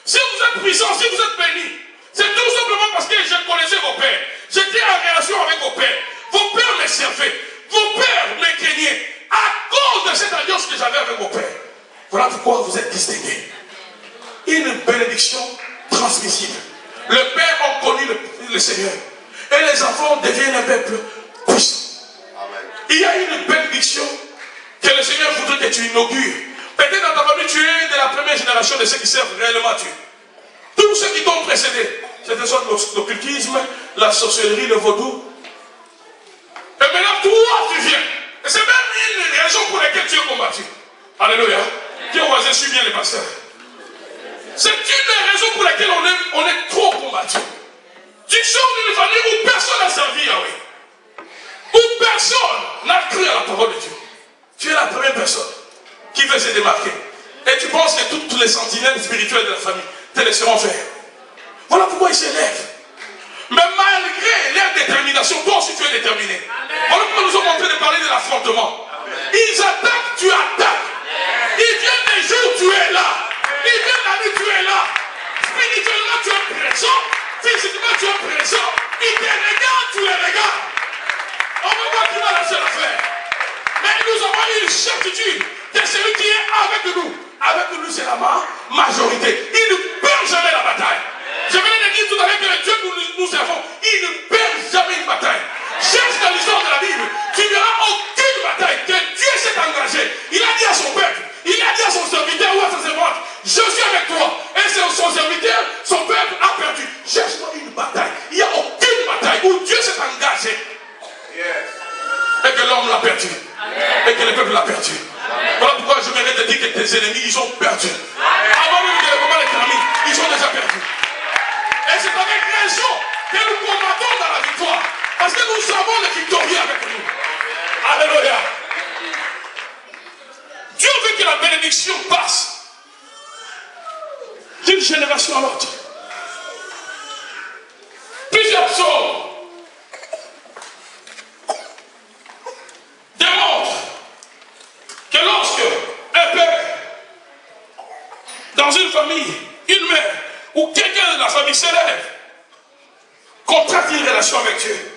Si vous êtes puissants, si vous êtes bénis, c'est tout simplement parce que je connaissais vos pères. J'étais en relation avec vos pères. Vos pères me servaient. Vos pères me craignaient à cause de cette alliance que j'avais avec vos pères. Voilà pourquoi vous êtes distingués. Une bénédiction transmissible. Le Père a connu le Seigneur. Et les enfants deviennent un peuple puissant. Amen. Il y a une bénédiction que le Seigneur voudrait que tu inaugures. Peut-être dans ta famille, tu es de la première génération de ceux qui servent réellement Dieu. Tous ceux qui t'ont précédé, c'était soit l'occultisme, la sorcellerie, le vaudou. Et maintenant, toi, tu viens. Et c'est même une raison pour laquelle tu es combattu. Alléluia. Dieu voisin, suis bien les pasteurs. C'est une des raisons pour lesquelles on est trop combattu. Tu sors d'une famille où personne n'a servi Yahweh. Où personne n'a cru à la parole de Dieu. Tu es la première personne qui veut se démarquer. Et tu penses que toutes les sentinelles spirituelles de la famille te laisseront faire. Voilà pourquoi ils s'élèvent. Mais malgré leur détermination, toi aussi tu es déterminé. Voilà pourquoi nous sommes en train de parler de l'affrontement. Ils attaquent, tu attaques. Ils viennent des jours, tu es là. Ils viennent la nuit, tu es là. Spirituellement, tu es présent. Physiquement, tu es présent. Ils te regardent, tu les regardes. On va voir qui va lâcher l'affaire. une certitude que celui qui est avec nous c'est la majorité. Il ne perd jamais la bataille. Je venais de dire tout à l'heure que le Dieu que nous servons, il ne perd jamais une bataille. Cherche dans l'histoire de la Bible, tu verras aucune bataille que Dieu s'est engagé. Il a dit à son peuple, il a dit à son serviteur ou à sa servante, je suis avec toi. Et c'est son serviteur, son peuple a perdu. Cherche-toi une bataille. Il n'y a aucune bataille où Dieu s'est engagé. Et que l'homme l'a perdu. Et que le peuple l'a perdu. Voilà pourquoi je viens de dire que tes ennemis, ils ont perdu. Avant même que le combat les termine, ils ont déjà perdu. Et c'est avec raison que nous combattons dans la victoire. Parce que nous savons le victorieux avec nous. Alléluia. Dieu veut que la bénédiction passe d'une génération à l'autre. Plusieurs psaumes démontrent que lorsque un père, dans une famille, une mère, ou quelqu'un de la famille s'élève, contracte une relation avec Dieu,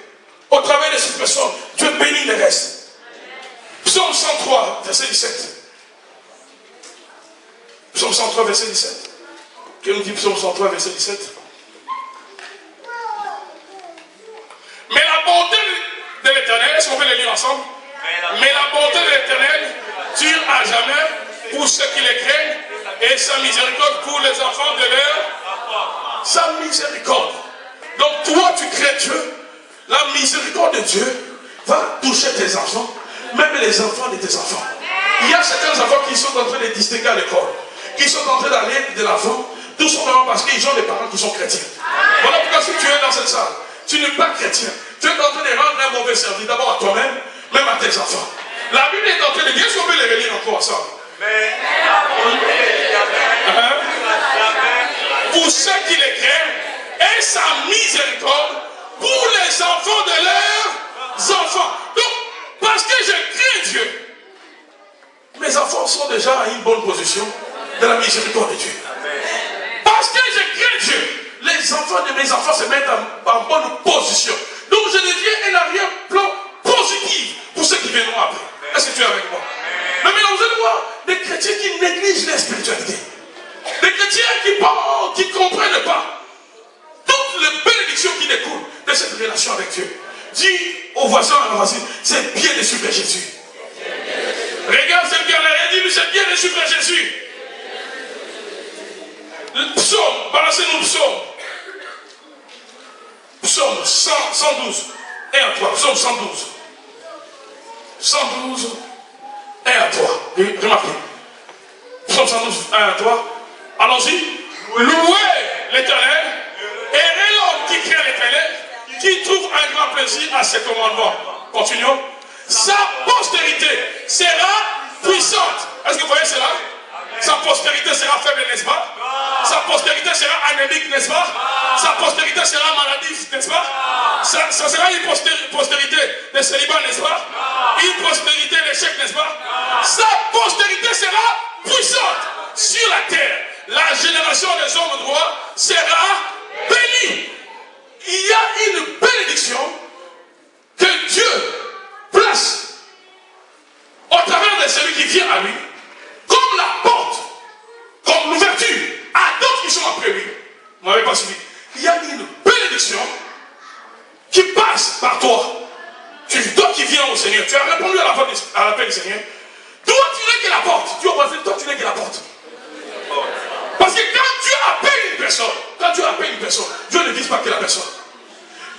au travers de cette personne, Dieu bénit le reste. Psaume 103, verset 17. Psaume 103, verset 17. Que nous dit Psaume 103, verset 17? Mais la bonté de l'Éternel, est-ce qu'on peut les lire ensemble? Mais la bonté de l'Éternel dure à jamais pour ceux qui les craignent, et sa miséricorde pour les enfants de leur. Sa miséricorde. Donc toi, tu crées Dieu. La miséricorde de Dieu va toucher tes enfants, même les enfants de tes enfants. Il y a certains enfants qui sont en train de distinguer à l'école, qui sont en train d'aller de l'avant, tout simplement parce qu'ils ont des parents qui sont chrétiens. Voilà pourquoi si tu es dans cette salle, tu n'es pas chrétien. Tu es en train de rendre un mauvais service d'abord à toi-même, même à tes enfants. La Bible est en train de dire, est-ce qu'on peut les relire encore ensemble? Mais pour ceux qui les craignent, et sa miséricorde pour les enfants de leurs enfants. Donc, parce que je crains Dieu, mes enfants sont déjà à une bonne position de la miséricorde de Dieu. Parce que je crains Dieu, les enfants de mes enfants se mettent en bonne position. Donc, je deviens un arrière-plan positif pour ceux qui viendront après. Est-ce que tu es avec moi? Mais maintenant, vous allez voir des chrétiens qui négligent la spiritualité. Des chrétiens qui ne comprennent pas toutes les bénédictions qui découlent de cette relation avec Dieu. Dis au voisin, à la voisine, c'est bien de suivre Jésus. Regarde ce qu'il a dit, c'est bien de suivre Jésus. Le psaume, balancez-nous le psaume. Psaume 112, 1 à 3. Psaume 112. 112, 1 à 3. Remarquez. Psaume 112, 1 à 3. Allons-y. Louez l'Éternel. Et l'homme qui craint l'Éternel, qui trouve un grand plaisir à ses commandements. Continuons. Sa postérité sera puissante. Est-ce que vous voyez cela? Sa postérité sera faible, n'est-ce pas? Sa postérité sera anémique, n'est-ce pas? Sa postérité sera maladive, n'est-ce pas? Ça sera une postérité de célibat, n'est-ce pas? Une postérité d'échec, n'est-ce pas? Sa postérité sera puissante sur la terre. La génération des hommes droits sera bénie. Il y a une bénédiction que Dieu place au travers de celui qui vient à lui, comme la porte, comme l'ouverture à d'autres qui sont après lui. Vous m'avez pas suivi. Il y a une bénédiction qui passe par toi. Toi qui viens au Seigneur, tu as répondu à l'appel du Seigneur. Toi tu n'es que la porte. Dieu va dire, toi tu n'es que la porte. Parce que quand Dieu appelle une personne, Dieu ne vise pas que la personne.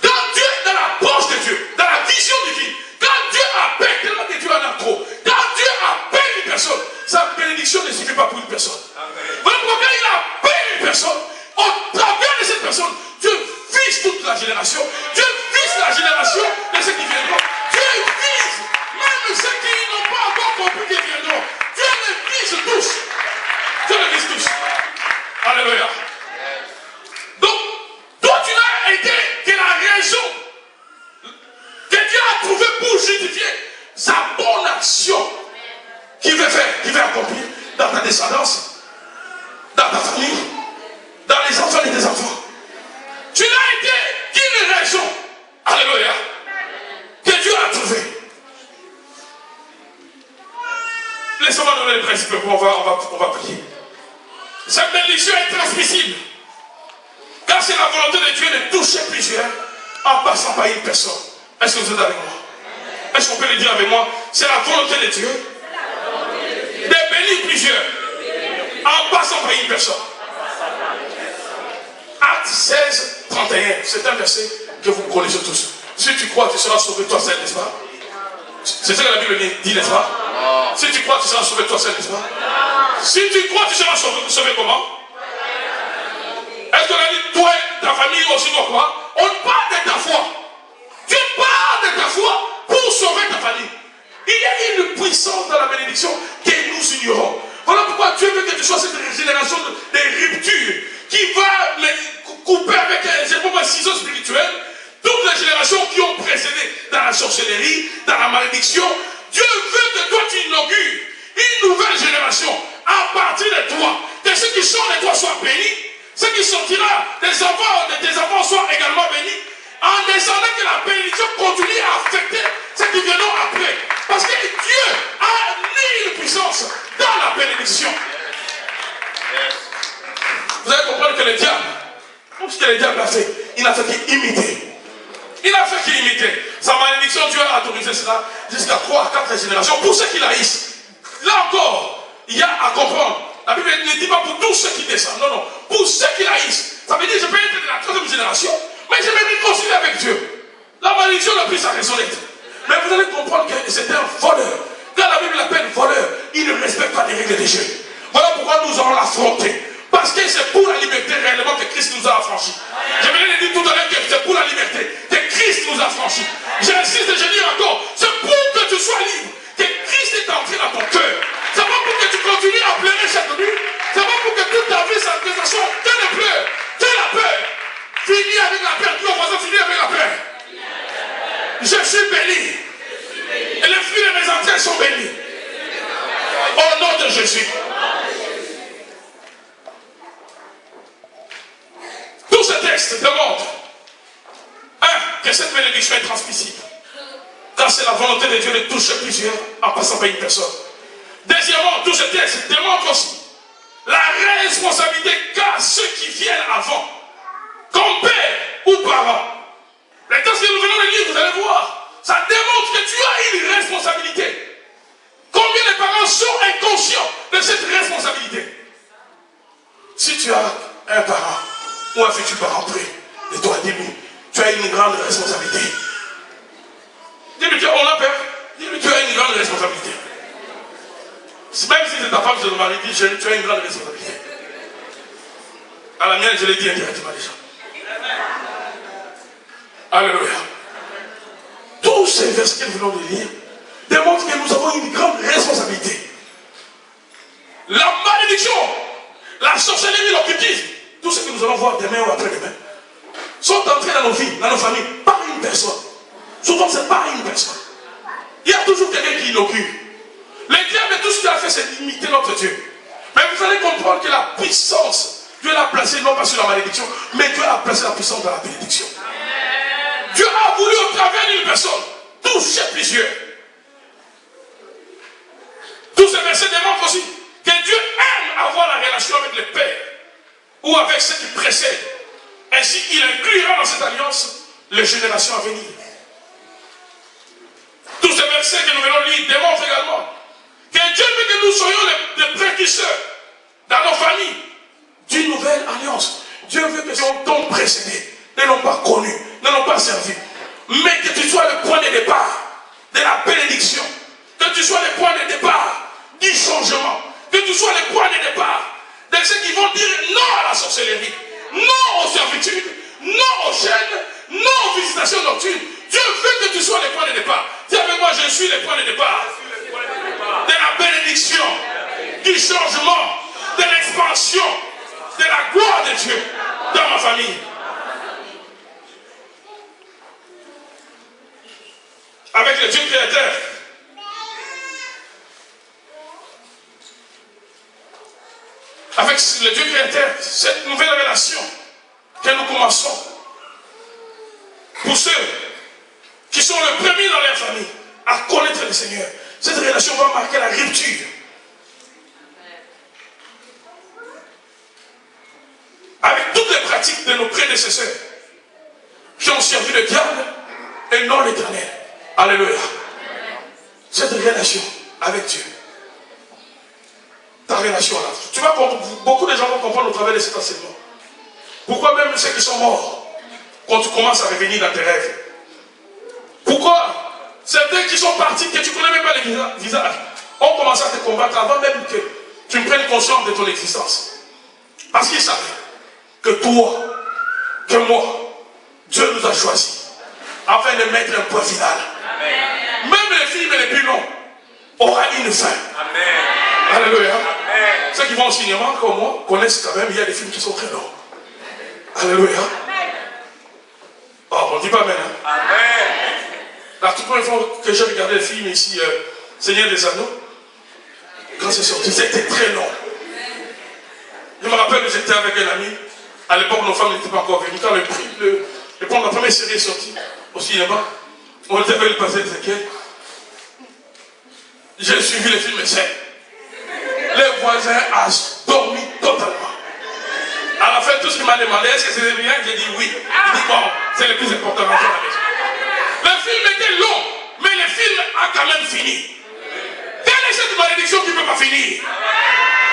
Quand Dieu est dans la poche de Dieu, dans la vision divine, quand Dieu appelle, tellement que Dieu en a trop, quand Dieu appelle une personne, sa bénédiction ne suffit pas pour une personne. Voilà pourquoi quand il appelle une personne, au travers de cette personne, Dieu vise toute la génération, Dieu vise la génération de ceux qui viendront, Dieu vise même ceux qui n'ont pas encore compris qu'ils viendront, Dieu les vise tous. Dieu les vise tous. Alléluia. Donc, toi tu n'as été que la raison que Dieu a trouvé pour justifier sa bonne action qu'il veut faire, qu'il veut accomplir dans ta descendance, dans ta famille, dans les enfants et tes enfants. Tu n'as été qu'une raison, alléluia, que Dieu a trouvé. reste peu, on va prier. Cette bénédiction est transmissible. Car c'est la volonté de Dieu de toucher plusieurs en passant par une personne. Est-ce que vous êtes avec moi? Est-ce qu'on peut le dire avec moi? C'est la volonté de Dieu de bénir plusieurs en passant par une personne. Acte 16, 31. C'est un verset que vous connaissez tous. Si tu crois, tu seras sauvé toi seul, n'est-ce pas? C'est ce que la Bible dit, n'est-ce pas? Si tu crois, tu seras sauvé toi seul, n'est-ce pas? Si tu crois, tu seras sauvé comment? Est-ce qu'on a dit, toi et ta famille aussi doit croire? On parle de ta foi. Tu parles de ta foi pour sauver ta famille. Il y a une puissance dans la bénédiction que nous ignorons. Voilà pourquoi Dieu veut que tu sois cette génération de rupture qui va couper avec un ciseau spirituel toutes les générations qui ont précédé dans la sorcellerie, dans la malédiction. Dieu veut que toi tu inaugures une nouvelle génération à partir de toi. Que ceux qui sortent de toi soient bénis. Ceux qui sortiront des enfants de tes enfants soient également bénis. En descendant que la bénédiction continue à affecter ceux qui viendront après. Parce que Dieu a mis une puissance dans la bénédiction. Vous allez comprendre que le diable, tout ce que le diable a fait, il n'a fait qu'imiter. Il n'a fait qu'imiter. Sa malédiction, Dieu a autorisé cela jusqu'à 3 à 4 générations pour ceux qui haïssent. Là encore, il y a à comprendre. La Bible ne dit pas pour tous ceux qui descendent. Non, non. Pour ceux qui haïssent. Ça veut dire que je peux être de la 3e génération, mais je vais me réconcilier avec Dieu. La malédiction n'a plus sa raison d'être. Mais vous allez comprendre que c'est un voleur. Quand la Bible l'appelle voleur, il ne respecte pas les règles des jeux. Voilà pourquoi nous allons l'affronter. Parce que c'est pour la liberté réellement que Christ nous a affranchis. Je venais de dire tout à l'heure que c'est pour la liberté que Christ nous a affranchis. J'insiste et je dis encore, c'est pour que tu sois libre, que Christ est entré dans ton cœur. C'est pas pour que tu continues à pleurer chaque nuit. C'est pas pour que toute ta vie, ça soit que de pleurs, que la peur. Finis avec la peur. Dis au voisin, finis avec la peur. Je suis béni. Et les fruits de mes entrailles sont bénis. Au nom de Jésus. Tous ces textes démontrent, que cette bénédiction est transmissible. Car c'est la volonté de Dieu de toucher plusieurs en passant par une personne. Deuxièmement, tous ces textes démontrent aussi la responsabilité qu'a ceux qui viennent avant, comme père ou parent. Les textes que nous venons de lire, vous allez voir, ça démontre que tu as une responsabilité. Combien de parents sont inconscients de cette responsabilité? Si tu as un parent ou un futur parent près de toi, dis-lui, tu as une grande responsabilité. Dis-lui, on a peur. Dis-lui, tu as une grande responsabilité. Même si c'est ta femme, je te marie, dis, tu as une grande responsabilité. À la mienne, je l'ai dit indirectement déjà. Alléluia. Tous ces versets que nous venons de lire démontrent que nous avons une grande responsabilité. La malédiction, la sorcellerie, l'occultisme, tout ce que nous allons voir demain ou après-demain, sont entrés dans nos vies, dans nos familles, par une personne. Souvent, c'est par une personne. Il y a toujours quelqu'un qui inaugure. Le diable, tout ce qu'il a fait, c'est limiter notre Dieu. Mais vous allez comprendre que la puissance, Dieu l'a placée non pas sur la malédiction, mais Dieu a placé la puissance dans la bénédiction. Dieu a voulu, au travers d'une personne, toucher plusieurs. Tous ces versets démontrent aussi que Dieu aime avoir la relation avec le Père ou avec ceux qui précèdent. Ainsi, il inclura dans cette alliance les générations à venir. Tous ces versets que nous venons de lire démontrent également que Dieu veut que nous soyons les précurseurs dans nos familles d'une nouvelle alliance. Dieu veut que nous t'ont précédés, ne l'ont pas connu, ne l'ont pas servi. Mais que tu sois le point de départ de la bénédiction. Que tu sois le point de départ du changement. Que tu sois le point de départ de ceux qui vont dire non à la sorcellerie, non aux servitudes, non aux chaînes, non aux visitations nocturnes. Dieu veut que tu sois le point de départ. Dis avec moi, je suis le point de départ de la bénédiction, du changement, de l'expansion, de la gloire de Dieu dans ma famille. Avec le Dieu créateur. Avec le Dieu créateur, cette nouvelle relation que nous commençons, pour ceux qui sont les premiers dans leur famille à connaître le Seigneur, cette relation va marquer la rupture avec toutes les pratiques de nos prédécesseurs qui ont servi le diable et non l'Éternel. Alléluia. Cette relation avec Dieu, ta relation là, tu vois, beaucoup de gens vont comprendre au travers de cet enseignement. Pourquoi même ceux qui sont morts, quand tu commences à revenir dans tes rêves, pourquoi certains qui sont partis, que tu ne connais même pas les visages, ont commencé à te combattre avant même que tu ne prennes conscience de ton existence. Parce qu'ils savaient que toi, que moi, Dieu nous a choisis afin de mettre un point final. Amen. Même les films les plus longs auront une fin. Amen. Alléluia. Amen. Ceux qui vont au cinéma comme moi connaissent quand même, il y a des films qui sont très longs. Alléluia. Oh, on ne dit pas Amen. Amen. La toute première fois que j'ai regardé le film ici, Seigneur des Anneaux, quand c'est sorti, c'était très long. Je me rappelle que j'étais avec un ami. À l'époque, nos femmes n'étaient pas encore venues. Quand la première série est sortie au cinéma, on était avec le pasteur Ezekiel. J'ai suivi le film et les voisins ont dormi totalement. À la fin, tout ce qu'il m'a demandé, est-ce que c'était bien? J'ai dit oui. Il dit bon, c'est le plus important dans la maison. Le film était long, mais le film a quand même fini. Quelle est cette malédiction qui ne peut pas finir?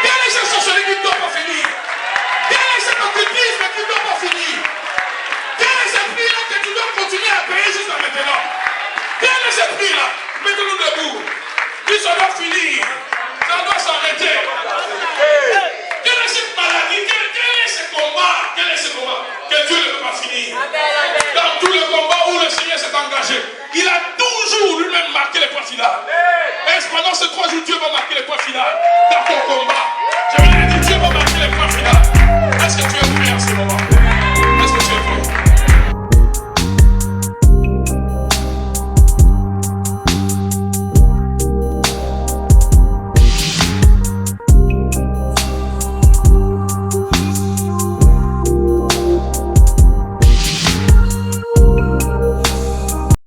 Quelle est cette sorcellerie qui ne doit pas finir? Quel est cet occultisme qui ne doit pas finir? Quel est ce prix-là que tu dois continuer à payer jusqu'à maintenant? Quel est ce prix-là? Mettez-nous debout. Puis ça doit finir. Ça doit s'arrêter. Quelle est cette maladie? Quel est ce combat? Quel est ce combat? Que Dieu ne peut pas finir. Dans tout le combat où le Seigneur s'est engagé, il a toujours lui-même marqué les points finaux. Et pendant ces 3 jours, Dieu va marquer les points finaux dans ton combat.